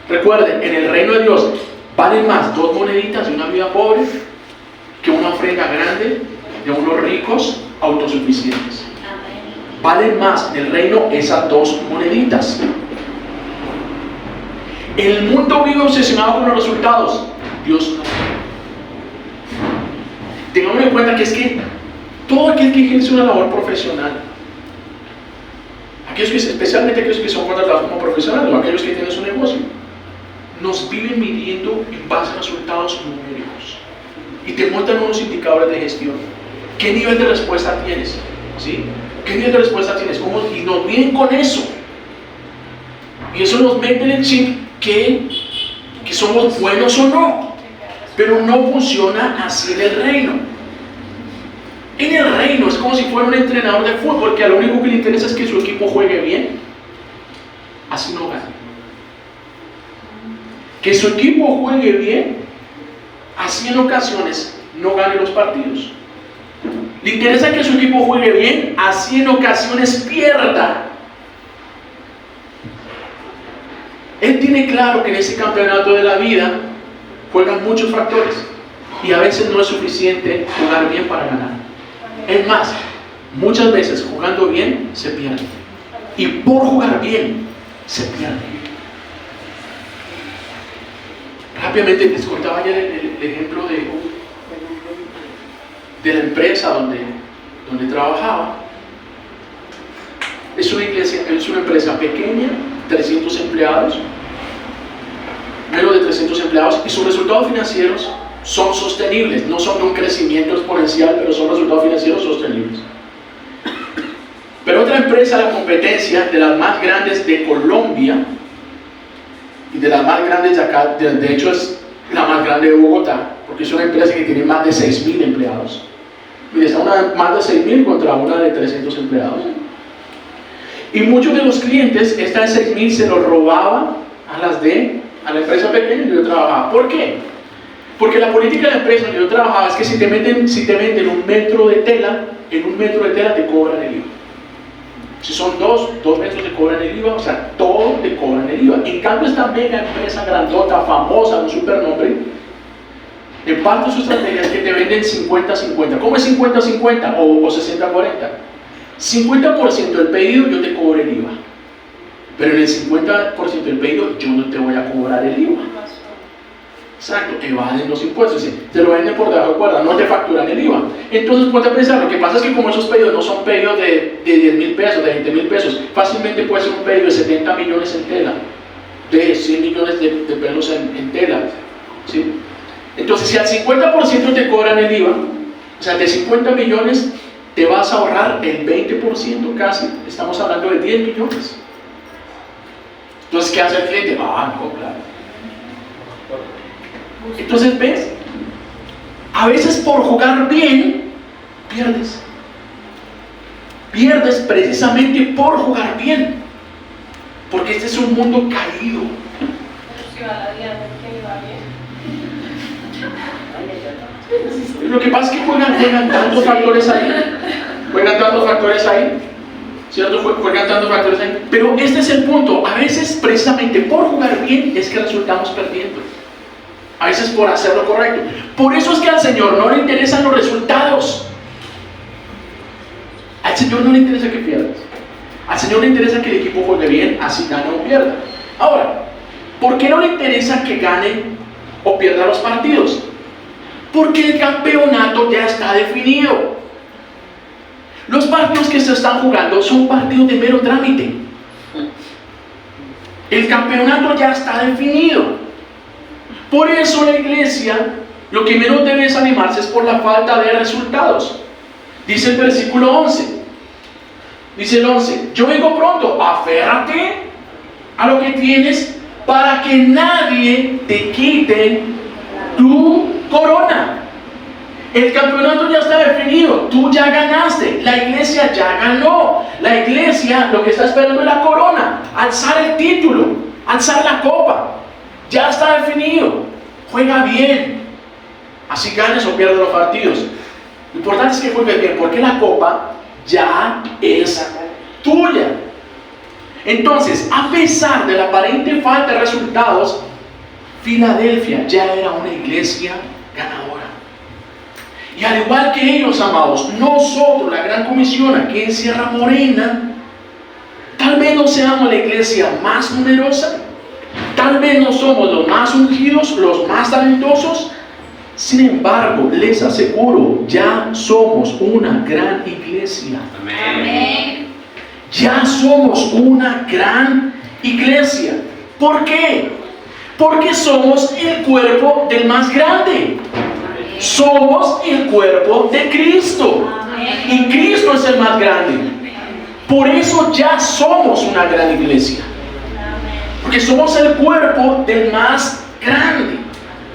A: Recuerden, en el reino de Dios valen más 2 moneditas de una vida pobre que una ofrenda grande de unos ricos autosuficientes. Valen más en el reino esas 2 moneditas. El mundo vive obsesionado con los resultados, Dios no. Tengamos en cuenta que es que todo aquel que ejerce una labor profesional, especialmente aquellos que son contratados como profesionales o aquellos que tienen su negocio, nos viven midiendo en base a resultados numéricos y te montan unos indicadores de gestión. ¿Qué nivel de respuesta tienes? ¿Sí? ¿Qué nivel de respuesta tienes? ¿Cómo? Y nos miden con eso. Y eso nos mete en el chip que somos buenos o no. Pero no funciona así en el reino. En el reino es como si fuera un entrenador de fútbol que a lo único que le interesa es que su equipo juegue bien. Así no gana. Que su equipo juegue bien, así en ocasiones no gane los partidos. Le interesa que su equipo juegue bien, así en ocasiones pierda. Él tiene claro que en ese campeonato de la vida juegan muchos factores y a veces no es suficiente jugar bien para ganar. Es más, muchas veces jugando bien se pierde. Y por jugar bien se pierde. Rápidamente les contaba ayer el ejemplo de la empresa donde trabajaba. Es una empresa pequeña, 300 empleados, menos de 300 empleados, y sus resultados financieros son sostenibles, no son de un crecimiento exponencial, pero son resultados financieros sostenibles. Pero otra empresa, la competencia de las más grandes de Colombia y de las más grandes de acá, de hecho es la más grande de Bogotá, porque es una empresa que tiene más de 6.000 empleados. Mire, está más de 6.000 contra una de 300 empleados. Y muchos de los clientes, esta de 6.000 se los robaba a la empresa pequeña donde yo trabajaba. ¿Por qué? Porque la política de la empresa donde yo trabajaba es que si te venden un metro de tela, en un metro de tela te cobran el IVA. Si son dos metros te cobran el IVA, o sea, todo te cobran el IVA. En cambio, esta mega empresa grandota, famosa, un supernombre, en parte de su estrategia es que te venden 50-50. ¿Cómo es 50-50 o 60-40? 50% del pedido yo te cobro el IVA, pero en el 50% del pedido yo no te voy a cobrar el IVA. Exacto, evaden los impuestos, ¿sí? Te lo venden por debajo de cuerda, no te facturan el IVA. Entonces ponte a pensar, lo que pasa es que como esos pedidos no son pedidos de 10,000 pesos, de 20,000 pesos, fácilmente puede ser un pedido de 70 millones en tela, de 100 millones de pesos en tela, ¿sí? Entonces si al 50% te cobran el IVA, o sea, de 50 millones te vas a ahorrar el 20% casi, estamos hablando de 10 millones. Entonces, ¿qué hace el cliente? No, claro. Entonces, ¿ves? A veces por jugar bien, pierdes. Pierdes precisamente por jugar bien. Porque este es un mundo caído. Lo que pasa es que juegan tantos factores ahí. ¿Cierto? Juegan tantos factores ahí. Pero este es el punto. A veces precisamente por jugar bien es que resultamos perdiendo. A veces por hacer lo correcto. Por eso es que al Señor no le interesan los resultados. Al Señor no le interesa que pierdas. Al Señor le interesa que el equipo juegue bien, así gane o pierda. Ahora, ¿por qué no le interesa que gane o pierda los partidos? Porque el campeonato ya está definido. Los partidos que se están jugando son partidos de mero trámite. El campeonato ya está definido. Por eso la iglesia, lo que menos debe desanimarse es por la falta de resultados. Dice el versículo 11. Dice el 11, yo vengo pronto, aférrate a lo que tienes para que nadie te quite tu corona. El campeonato ya está definido, tú ya ganaste, la iglesia ya ganó. La iglesia lo que está esperando es la corona, alzar el título, alzar la copa. Ya está definido, juega bien, así ganes o pierdas los partidos. Lo importante es que juegues bien, porque la copa ya es tuya. Entonces, a pesar de la aparente falta de resultados, Filadelfia ya era una iglesia ganadora. Y al igual que ellos, amados, nosotros, la gran comisión aquí en Sierra Morena, tal vez no seamos la iglesia más numerosa, tal vez no somos los más ungidos, los más talentosos. Sin embargo, les aseguro, ya somos una gran iglesia.
C: Amén.
A: Ya somos una gran iglesia. ¿Por qué? Porque somos el cuerpo del más grande. Somos el cuerpo de Cristo. Y Cristo es el más grande. Por eso ya somos una gran iglesia. Porque somos el cuerpo del más grande.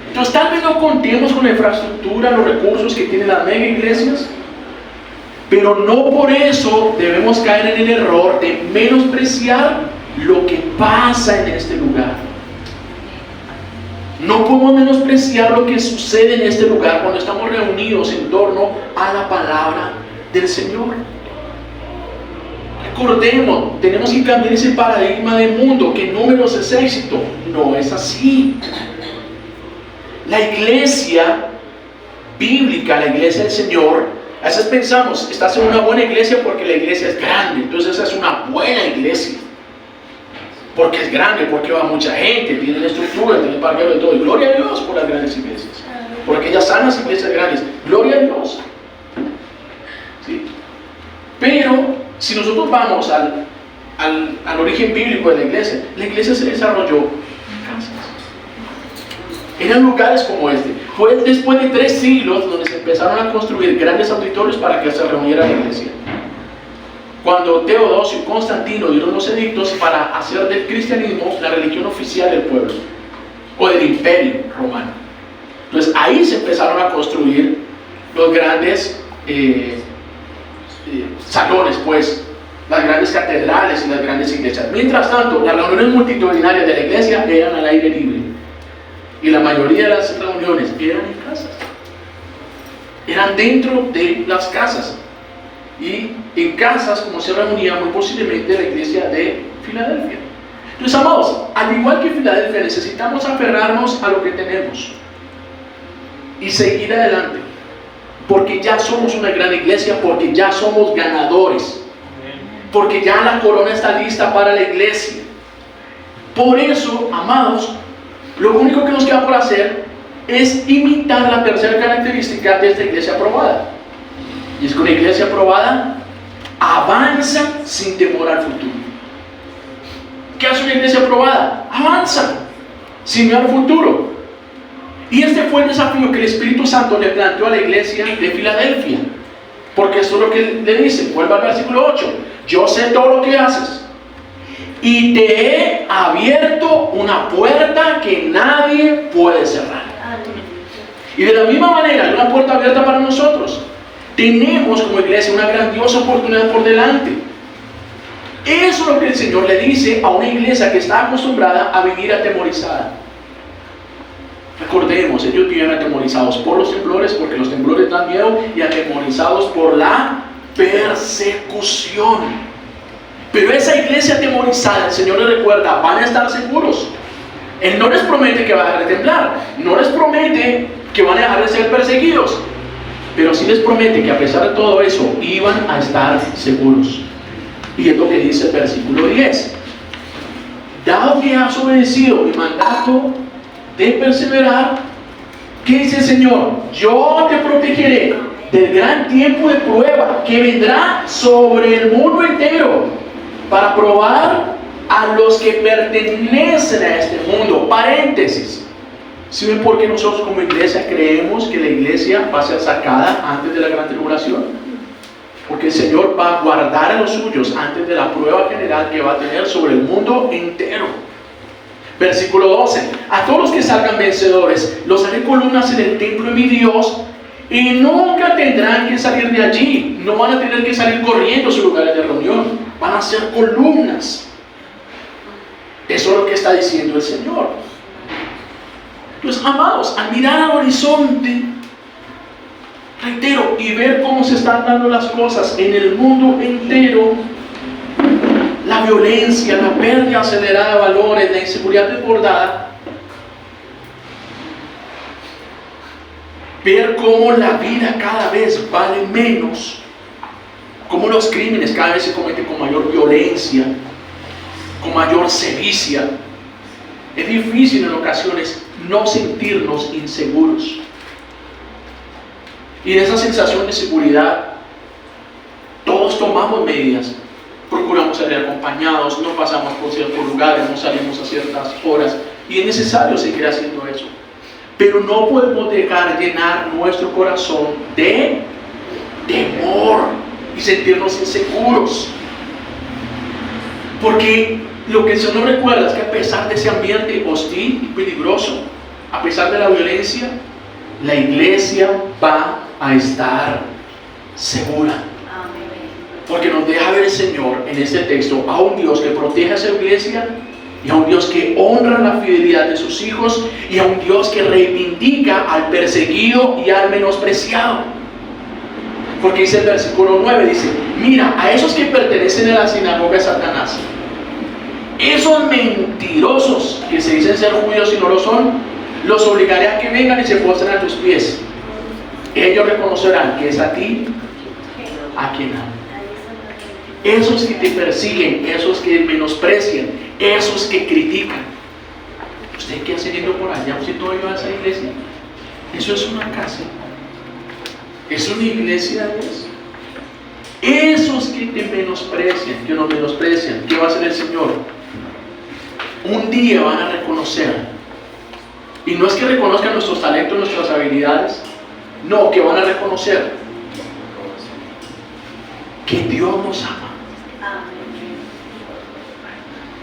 A: Entonces tal vez no contemos con la infraestructura, los recursos que tienen las mega iglesias, pero no por eso debemos caer en el error de menospreciar lo que pasa en este lugar. No podemos menospreciar lo que sucede en este lugar cuando estamos reunidos en torno a la palabra del Señor. Recordemos, tenemos que cambiar ese paradigma del mundo, que números es éxito. No es así. La iglesia bíblica, la iglesia del Señor, a veces pensamos, estás en una buena iglesia porque la iglesia es grande, entonces esa es una buena iglesia. Porque es grande, porque va mucha gente, tiene estructura, tiene parqueo de todo. Y gloria a Dios por las grandes iglesias. Por aquellas sanas iglesias grandes. Gloria a Dios. ¿Sí? Pero, si nosotros vamos al origen bíblico de la iglesia se desarrolló en casas. Eran lugares como este. Fue después de 3 siglos donde se empezaron a construir grandes auditorios para que se reuniera la iglesia. Cuando Teodosio y Constantino dieron los edictos para hacer del cristianismo la religión oficial del pueblo o del imperio romano. Entonces ahí se empezaron a construir los grandes salones, pues, las grandes catedrales y las grandes iglesias. Mientras tanto, las reuniones multitudinarias de la iglesia eran al aire libre. Y la mayoría de las reuniones eran en casas. Eran dentro de las casas. Y en casas, como se reunía muy posiblemente la iglesia de Filadelfia. Entonces, amados, al igual que Filadelfia, necesitamos aferrarnos a lo que tenemos y seguir adelante, porque ya somos una gran iglesia, porque ya somos ganadores. porque ya la corona está lista para la iglesia. Por eso, amados, lo único que nos queda por hacer es imitar la tercera característica de esta iglesia aprobada. Y es que una iglesia aprobada avanza sin temor al futuro. ¿Qué hace una iglesia aprobada? Avanza sin miedo al futuro. Y este fue el desafío que el Espíritu Santo le planteó a la iglesia de Filadelfia. Porque esto es lo que le dice. Vuelva al versículo 8. Yo sé todo lo que haces. Y te he abierto una puerta que nadie puede cerrar. Y de la misma manera, hay una puerta abierta para nosotros. Tenemos como iglesia una grandiosa oportunidad por delante. Eso es lo que el Señor le dice a una iglesia que está acostumbrada a vivir atemorizada. Recordemos, ellos viven atemorizados por los temblores, porque los temblores dan miedo, y atemorizados por la persecución. Pero esa iglesia atemorizada, el Señor les recuerda, van a estar seguros. Él no les promete que van a dejar de temblar, no les promete que van a dejar de ser perseguidos, pero sí les promete que a pesar de todo eso, iban a estar seguros. Y es lo que dice el versículo 10. Dado que has obedecido mi mandato de perseverar, ¿qué dice el Señor? Yo te protegeré del gran tiempo de prueba que vendrá sobre el mundo entero para probar a los que pertenecen a este mundo. Paréntesis. ¿Sí ven por qué nosotros como iglesia creemos que la iglesia va a ser sacada antes de la gran tribulación? Porque el Señor va a guardar a los suyos antes de la prueba general que va a tener sobre el mundo entero. Versículo 12. A todos los que salgan vencedores, los haré columnas en el templo de mi Dios, y nunca tendrán que salir de allí. No van a tener que salir corriendo a sus lugares de reunión. Van a ser columnas. Eso es lo que está diciendo el Señor. Entonces, amados, al mirar al horizonte, reitero, y ver cómo se están dando las cosas en el mundo entero, la violencia, la pérdida acelerada de valores, la inseguridad desbordada, ver cómo la vida cada vez vale menos, cómo los crímenes cada vez se cometen con mayor violencia, con mayor sevicia. Es difícil en ocasiones no sentirnos inseguros. Y en esa sensación de seguridad, todos tomamos medidas. Procuramos salir acompañados, no pasamos por ciertos lugares, no salimos a ciertas horas. Y es necesario seguir haciendo eso. Pero no podemos dejar llenar nuestro corazón de temor y sentirnos inseguros. Porque lo que el Señor recuerda es que a pesar de ese ambiente hostil y peligroso, a pesar de la violencia, la iglesia va a estar segura. Porque nos deja ver el Señor en este texto a un Dios que protege a esa iglesia, y a un Dios que honra la fidelidad de sus hijos, y a un Dios que reivindica al perseguido y al menospreciado. Porque dice el versículo 9, dice: mira, a esos que pertenecen a la sinagoga de Satanás, esos mentirosos que se dicen ser judíos y no lo son, los obligaré a que vengan y se postren a tus pies. Ellos reconocerán que es a ti a quien aman. Esos que te persiguen, esos que menosprecian, esos que critican. ¿Usted qué hace yendo por allá? ¿Usted todavía va a esa iglesia? Eso es una casa. ¿Es una iglesia de eso? Esos que te menosprecian, que nos menosprecian, ¿qué va a hacer el Señor? Un día van a reconocer. Y no es que reconozcan nuestros talentos, nuestras habilidades. No, que van a reconocer que Dios nos ama.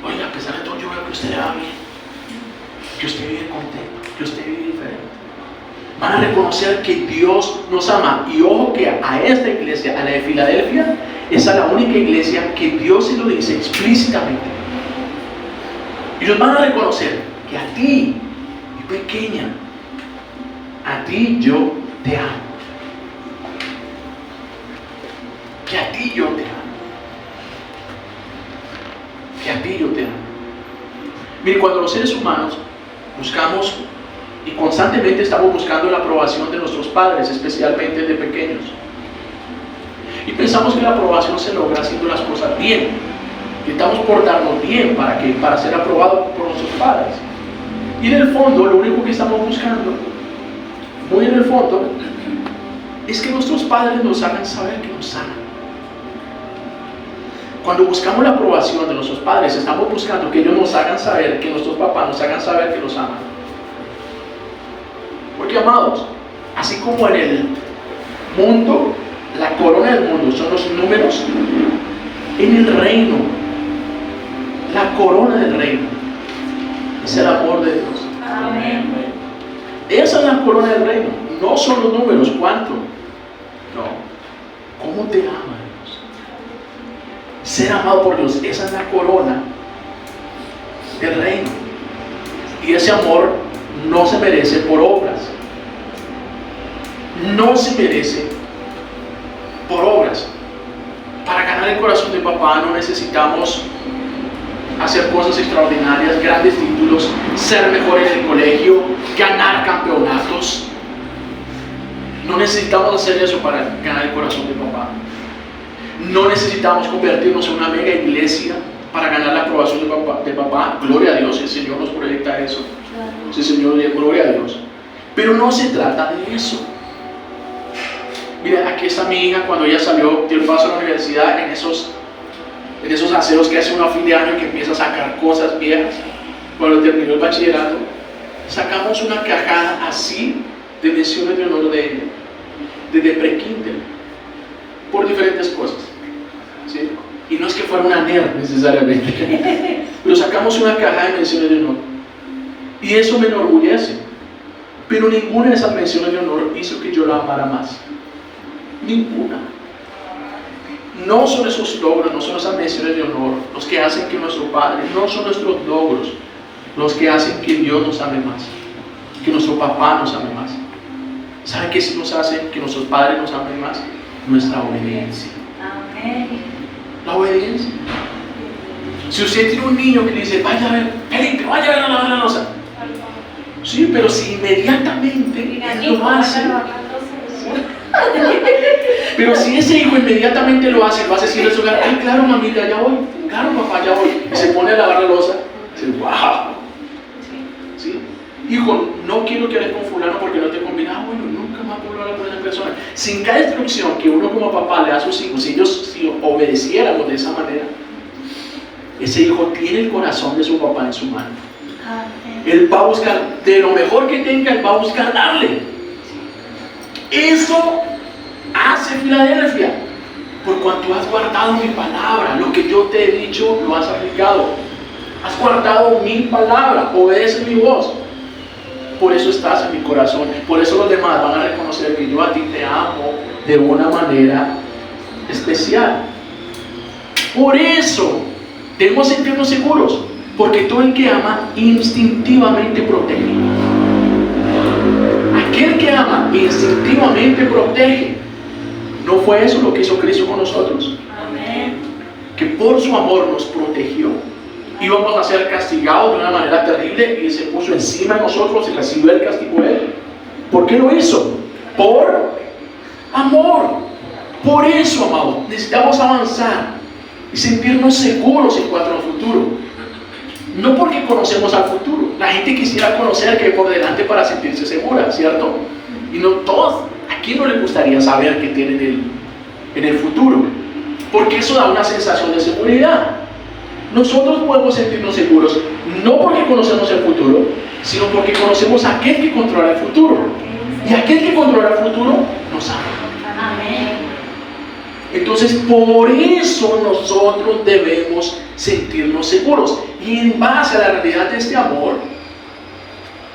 A: Oiga, a pesar de todo, yo veo que usted le va bien, que usted vive contento, que usted vive diferente. Van a reconocer que Dios nos ama. Y ojo que a esta iglesia, a la de Filadelfia, esa es la única iglesia que Dios se lo dice explícitamente. Ellos van a reconocer que a ti, mi pequeña, a ti yo te amo. Que a ti yo te amo. Que a ti yo te amo. Mire, cuando los seres humanos buscamos y constantemente estamos buscando la aprobación de nuestros padres, especialmente de pequeños, y pensamos que la aprobación se logra haciendo las cosas bien, que estamos portarnos bien para ser aprobados por nuestros padres. Y en el fondo, lo único que estamos buscando, muy en el fondo, es que nuestros padres nos hagan saber que nos aman. Cuando buscamos la aprobación de nuestros padres, estamos buscando que ellos nos hagan saber, que nuestros papás nos hagan saber que nos aman. Porque, amados, así como en el mundo, la corona del mundo son los números, en el reino, la corona del reino es el amor de Dios.
B: Amén.
A: Esa es la corona del reino, no son los números, ¿cuánto? No, ¿cómo te ama Dios? Ser amado por Dios, esa es la corona del reino. Y ese amor no se merece por obras, no se merece por obras. Para ganar el corazón de papá no necesitamos hacer cosas extraordinarias, grandes títulos, ser mejores en el colegio, ganar campeonatos. No necesitamos hacer eso para ganar el corazón de papá. No necesitamos convertirnos en una mega iglesia para ganar la aprobación de papá. Gloria a Dios, el Señor nos proyecta eso. Sí, Señor, gloria a Dios. Pero no se trata de eso. Mira, aquí está mi hija cuando ella salió, dio el paso a la universidad, en esos aseos que hace uno a fin de año, que empieza a sacar cosas viejas. Cuando terminó el bachillerato, sacamos una cajada así de menciones de honor de ella, desde pre-kinder, por diferentes cosas, ¿sí? Y no es que fuera una nerd necesariamente, pero sacamos una caja de menciones de honor. Y eso me enorgullece. Pero ninguna de esas menciones de honor hizo que yo la amara más. Ninguna. No son esos logros, no son esas menciones de honor los que hacen que nuestro Padre, no son nuestros logros los que hacen que Dios nos ame más, que nuestro papá nos ame más. ¿Saben qué sí nos hace que nuestros padres nos amen más? Nuestra obediencia.
B: Amén.
A: La obediencia. Si usted tiene un niño que le dice, vaya a ver, Felipe, vaya a ver a lavar la loza. Sí, pero si inmediatamente él lo hace. Pero si ese hijo inmediatamente lo hace decir a su hogar, ay, claro, mamita, ya voy, claro, papá, ya voy, y se pone a lavar la loza, dice, wow, ¿sí? Hijo, no quiero que hables con fulano porque no te conviene. Ah, bueno, nunca más puedo hablar con esa persona. Sin cada instrucción que uno como papá le da a sus hijos, si obedeciéramos de esa manera, ese hijo tiene el corazón de su papá en su mano. Él va a buscar, de lo mejor que tenga, él va a buscar darle. Eso hace Filadelfia. Por cuanto has guardado mi palabra, lo que yo te he dicho lo has aplicado. Has guardado mi palabra, obedece mi voz. Por eso estás en mi corazón. Por eso los demás van a reconocer que yo a ti te amo de una manera especial. Por eso debemos sentirnos seguros, porque todo el que ama instintivamente protege. Aquel que ama instintivamente protege. ¿No fue eso lo que hizo Cristo con nosotros?
B: Amén.
A: Que por su amor nos protegió. Íbamos a ser castigados de una manera terrible y se puso encima de nosotros y recibió el castigo de él. ¿Por qué lo hizo? Por amor. Por eso, amado, necesitamos avanzar y sentirnos seguros en cuanto al futuro. No porque conocemos al futuro. La gente quisiera conocer qué hay por delante para sentirse segura, ¿cierto? Y no todos, ¿a quién no le gustaría saber qué tiene en el futuro? Porque eso da una sensación de seguridad. Nosotros podemos sentirnos seguros, no porque conocemos el futuro, sino porque conocemos a aquel que controla el futuro. Y aquel que controla el futuro nos ama.
B: Amén.
A: Entonces, por eso nosotros debemos sentirnos seguros. Y en base a la realidad de este amor,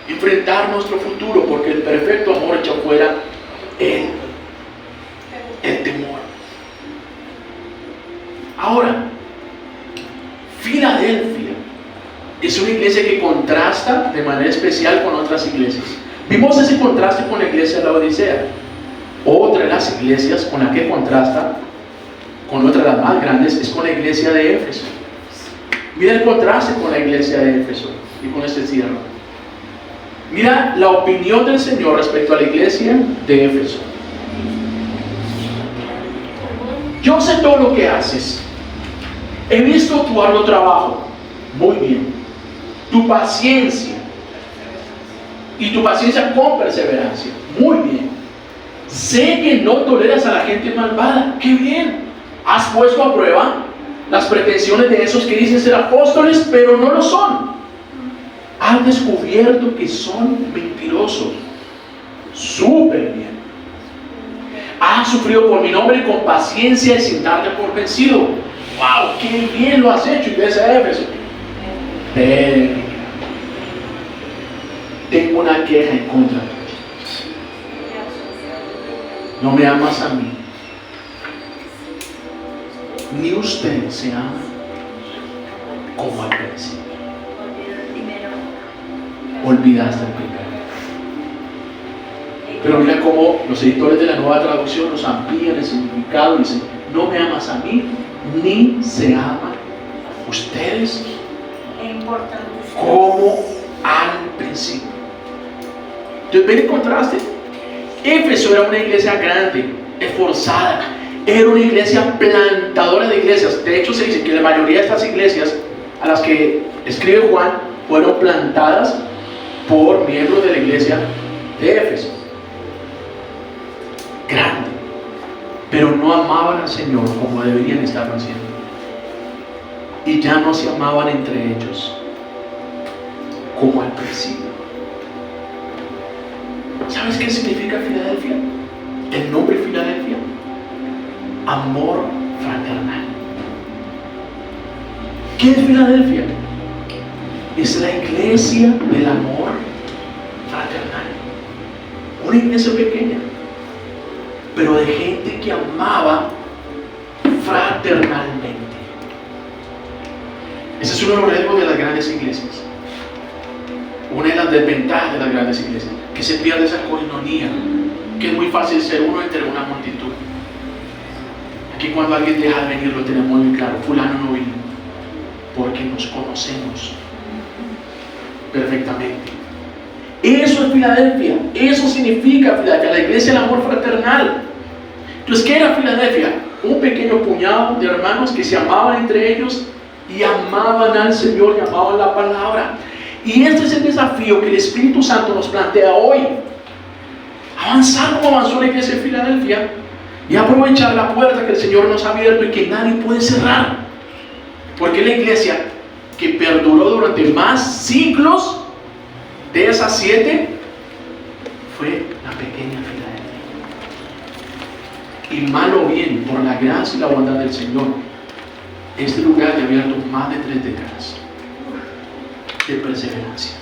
A: enfrentar nuestro futuro, porque el perfecto amor echa fuera el temor. Ahora, Filadelfia es una iglesia que contrasta de manera especial con otras iglesias. Vimos ese contraste con la iglesia de la Odisea. Otra de las iglesias con la que contrasta, con otra de las más grandes, es con la iglesia de Éfeso. Mira el contraste con la iglesia de Éfeso. Y con este cierro. Mira la opinión del Señor respecto a la iglesia de Éfeso. yo sé todo lo que haces. He visto tu arduo trabajo. Muy bien. Tu paciencia. Y tu paciencia con perseverancia. Muy bien. Sé que no toleras a la gente malvada. ¡Qué bien! Has puesto a prueba las pretensiones de esos que dicen ser apóstoles, pero no lo son. Has descubierto que son mentirosos. Súper bien. Has sufrido por mi nombre con paciencia y sin darte por vencido. ¡Wow! ¡Qué bien lo has hecho, iglesia de Éfeso! Pero tengo una queja en contra de ti. No me amas a mí, ni usted se ama como al principio. Olvidaste el primero. Pero mira cómo los editores de la Nueva Traducción nos amplían el significado y dicen: no me amas a mí, ni se aman ustedes como al principio. Entonces, ven el contraste. Éfeso era una iglesia grande, esforzada, era una iglesia plantadora de iglesias. De hecho, se dice que la mayoría de estas iglesias a las que escribe Juan fueron plantadas por miembros de la iglesia de Éfeso. Grande, pero no amaban al Señor como deberían estar haciendo, y ya no se amaban entre ellos como al principio. ¿Sabes qué significa Filadelfia? El nombre Filadelfia: amor fraternal. ¿Qué es Filadelfia? Es la iglesia del amor fraternal. Una iglesia pequeña, pero de gente que amaba fraternalmente. Ese es uno de los riesgos de las grandes iglesias. Una de las desventajas de las grandes iglesias, que se pierde esa coinonía, que es muy fácil ser uno entre una multitud. Aquí, cuando alguien deja de venir, lo tenemos muy claro: fulano no vino, porque nos conocemos perfectamente. Eso es Filadelfia. Eso significa Filadelfia, la iglesia del amor fraternal. Entonces, ¿qué era Filadelfia? Un pequeño puñado de hermanos que se amaban entre ellos y amaban al Señor y amaban la palabra. Y este es el desafío que el Espíritu Santo nos plantea hoy: avanzar como avanzó la iglesia de Filadelfia y aprovechar la puerta que el Señor nos ha abierto y que nadie puede cerrar. Porque la iglesia que perduró durante más siglos, de esas 7, fue la pequeña Filadelfia. Y mal o bien, por la gracia y la bondad del Señor, este lugar ya ha abierto más de 3 décadas de perseverancia,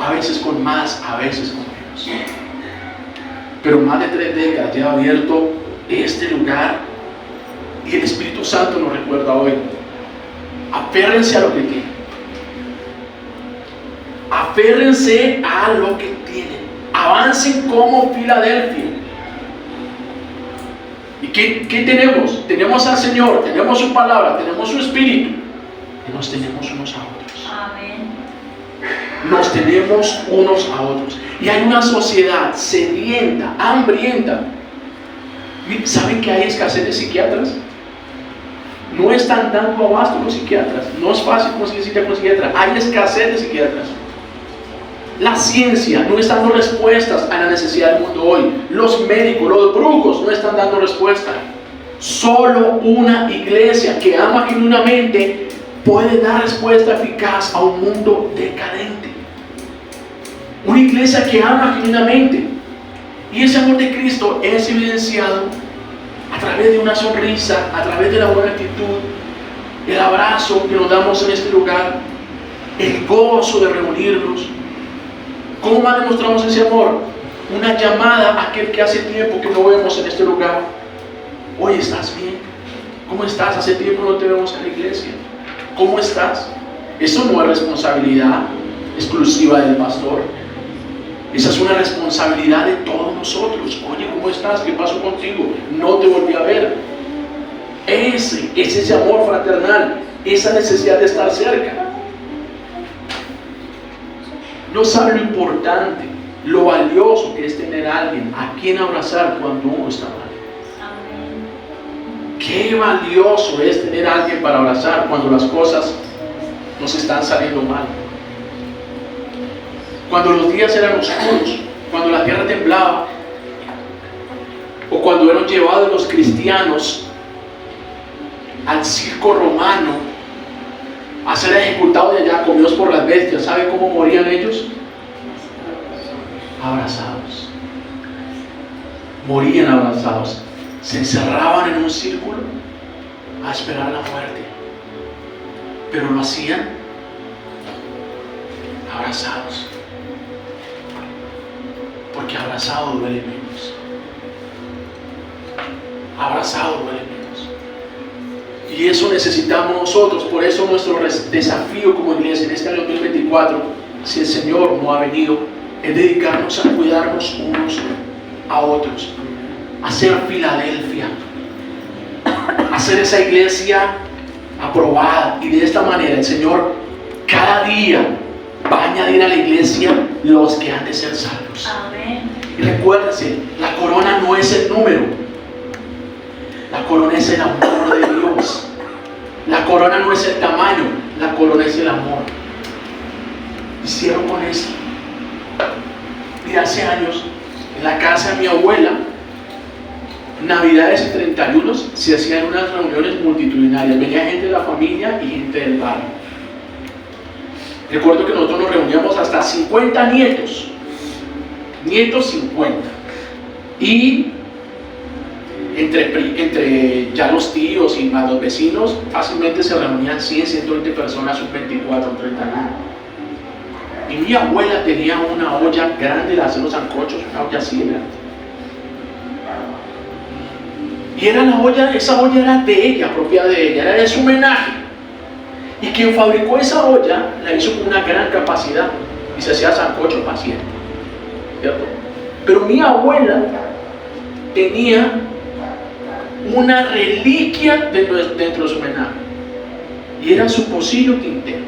A: a veces con más, a veces con menos, pero más de 3 décadas ya ha abierto este lugar. Y el Espíritu Santo nos recuerda hoy: aférrense a lo que tienen, aférrense a lo que tienen, avancen como Filadelfia. ¿Y qué tenemos? Tenemos al Señor, tenemos su palabra, tenemos su Espíritu, y nos tenemos unos a otros.
B: Amén.
A: Nos tenemos unos a otros. Y hay una sociedad sedienta, hambrienta. ¿Saben que hay escasez de psiquiatras? No están dando abasto los psiquiatras. No es fácil conseguir cita con psiquiatra. Hay escasez de psiquiatras. La ciencia no está dando respuestas a la necesidad del mundo hoy. Los médicos, los brujos no están dando respuesta. Solo una iglesia que ama genuinamente puede dar respuesta eficaz a un mundo decadente. Una iglesia que ama genuinamente. Y ese amor de Cristo es evidenciado a través de una sonrisa, a través de la buena actitud, el abrazo que nos damos en este lugar, el gozo de reunirnos. ¿Cómo más demostramos ese amor? Una llamada a aquel que hace tiempo que no vemos en este lugar. Oye, ¿estás bien? ¿Cómo estás? Hace tiempo no te vemos en la iglesia. ¿Cómo estás? Eso no es responsabilidad exclusiva del pastor. Esa es una responsabilidad de todos nosotros. Oye, ¿cómo estás? ¿Qué pasó contigo? No te volví a ver. Ese es ese amor fraternal, esa necesidad de estar cerca. No sabe lo importante, lo valioso que es tener a alguien a quien abrazar cuando uno está mal. Qué valioso es tener a alguien para abrazar cuando las cosas nos están saliendo mal. Cuando los días eran oscuros, cuando la tierra temblaba, o cuando eran llevados los cristianos al circo romano a ser ejecutados y allá comidos por las bestias. ¿Sabe cómo morían ellos? Abrazados. Morían abrazados. Se encerraban en un círculo a esperar la muerte, pero lo hacían abrazados, porque abrazado duele menos. Abrazado duele menos. Y eso necesitamos nosotros. Por eso nuestro desafío como iglesia en este año 2024, si el Señor no ha venido, es dedicarnos a cuidarnos unos a otros, a ser Filadelfia, a ser esa iglesia aprobada. Y de esta manera el Señor cada día va a añadir a la iglesia los que han de ser salvos.
B: Amén.
A: Y recuérdense, la corona no es el número, la corona es el amor de Dios. La corona no es el tamaño, la corona es el amor. Y cierro con esto. Mira, hace años en la casa de mi abuela, Navidades y 31 se hacían unas reuniones multitudinarias. Venía gente de la familia y gente del barrio. Recuerdo que nosotros nos reuníamos hasta 50 nietos. Nietos 50. Y entre ya los tíos y más los vecinos, fácilmente se reunían 100, 120 personas, un 24, un 31. Y mi abuela tenía una olla grande de hacer los sancochos, una olla así grande. Y era la olla, esa olla era de ella, propia de ella, era de su homenaje. Y quien fabricó esa olla la hizo con una gran capacidad y se hacía sancocho para siempre, ¿cierto? Pero mi abuela tenía una reliquia dentro de su homenaje y era su pocillo tintero.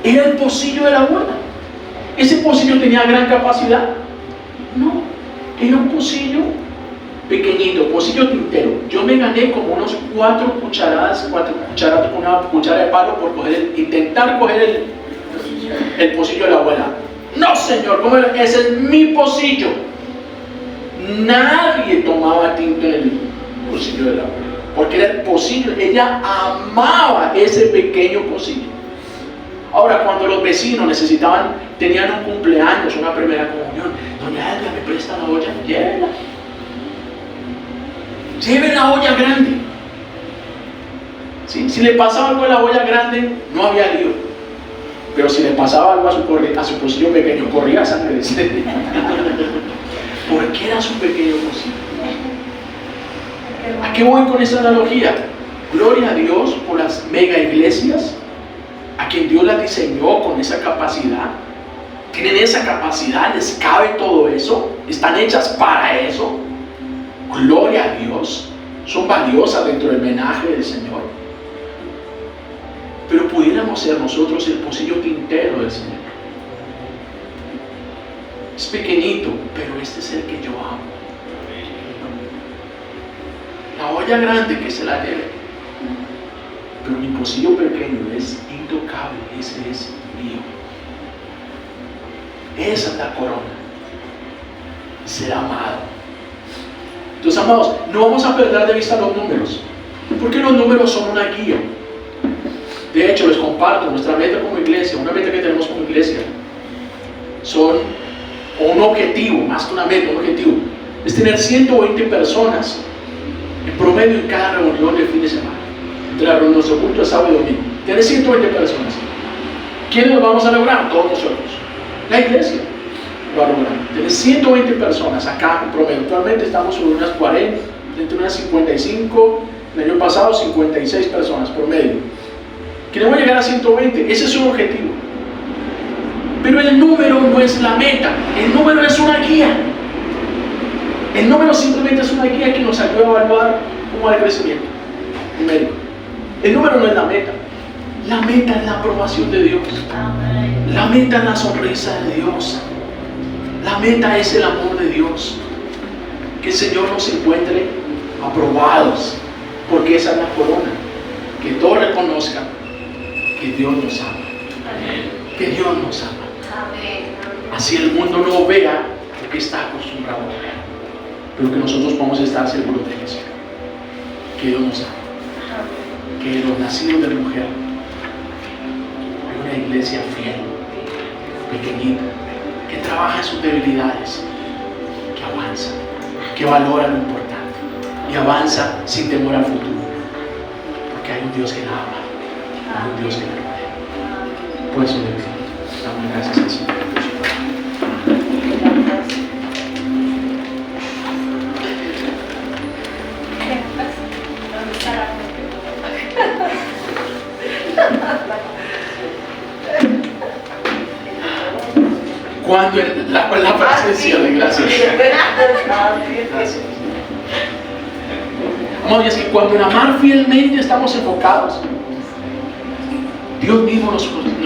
A: Era el pocillo de la abuela. ¿Ese pocillo tenía gran capacidad? No, era un pocillo pequeñito, pocillo tintero. Yo me gané como unos 4 cucharadas con una cuchara de palo por intentar coger el pocillo de la abuela. No, señor, ¿cómo era? Ese es mi pocillo. Nadie tomaba tinto en el pocillo de la abuela, porque era el pocillo. Ella amaba ese pequeño pocillo. Ahora, cuando los vecinos tenían un cumpleaños, una primera comunión, doña Edna, ¿me presta la olla? Llévela. Lleve la olla grande. ¿Sí? Si le pasaba algo a la olla grande, no había lío. Pero si le pasaba algo a su pocillo pequeño, corría sangre de sed. Porque era su pequeño pocillo. ¿A qué voy con esta analogía? Gloria a Dios por las mega iglesias, a quien Dios las diseñó con esa capacidad. Tienen esa capacidad, les cabe todo eso, están hechas para eso. Gloria a Dios, son valiosas dentro del homenaje del Señor. Pero pudiéramos ser nosotros el pocillo tintero del Señor. Es pequeñito, pero este es el que yo amo. La olla grande que se la lleve, pero mi pocillo pequeño es intocable, ese es mío. Esa es la corona, ser amado. Entonces, amados, no vamos a perder de vista los números, porque los números son una guía. De hecho, les comparto nuestra meta como iglesia, una meta que tenemos como iglesia, son un objetivo, más que una meta, un objetivo, es tener 120 personas en promedio en cada reunión del fin de semana. Entre nuestro culto de sábado y domingo, tener 120 personas. ¿Quiénes lo vamos a lograr? Todos nosotros. La iglesia lo va a lograr. Tener 120 personas acá en promedio. Actualmente estamos sobre unas 40, entre unas 55, el año pasado 56 personas promedio. Queremos llegar a 120, ese es su objetivo. Pero el número no es la meta, el número es una guía. El número simplemente es una guía que nos ayuda a evaluar cómo va el crecimiento numérico. El número no es la meta es la aprobación de Dios. La meta es la sonrisa de Dios. La meta es el amor de Dios. Que el Señor nos encuentre aprobados, porque esa es la corona. Que todos reconozcan que Dios nos ama, que Dios nos ama. Así el mundo no vea lo que está acostumbrado a ver, pero que nosotros podamos estar seguros de eso, que Dios nos ama, que los nacidos de mujer hay una iglesia fiel, pequeñita, que trabaja en sus debilidades, que avanza, que valora lo importante y avanza sin temor al futuro, porque hay un Dios que la ama, hay un Dios que la rodea. Por eso le damos gracias al Señor. Cuando la presencia de gracias. Gracias. Amor, es que cuando en amar fielmente estamos enfocados, Dios mismo nos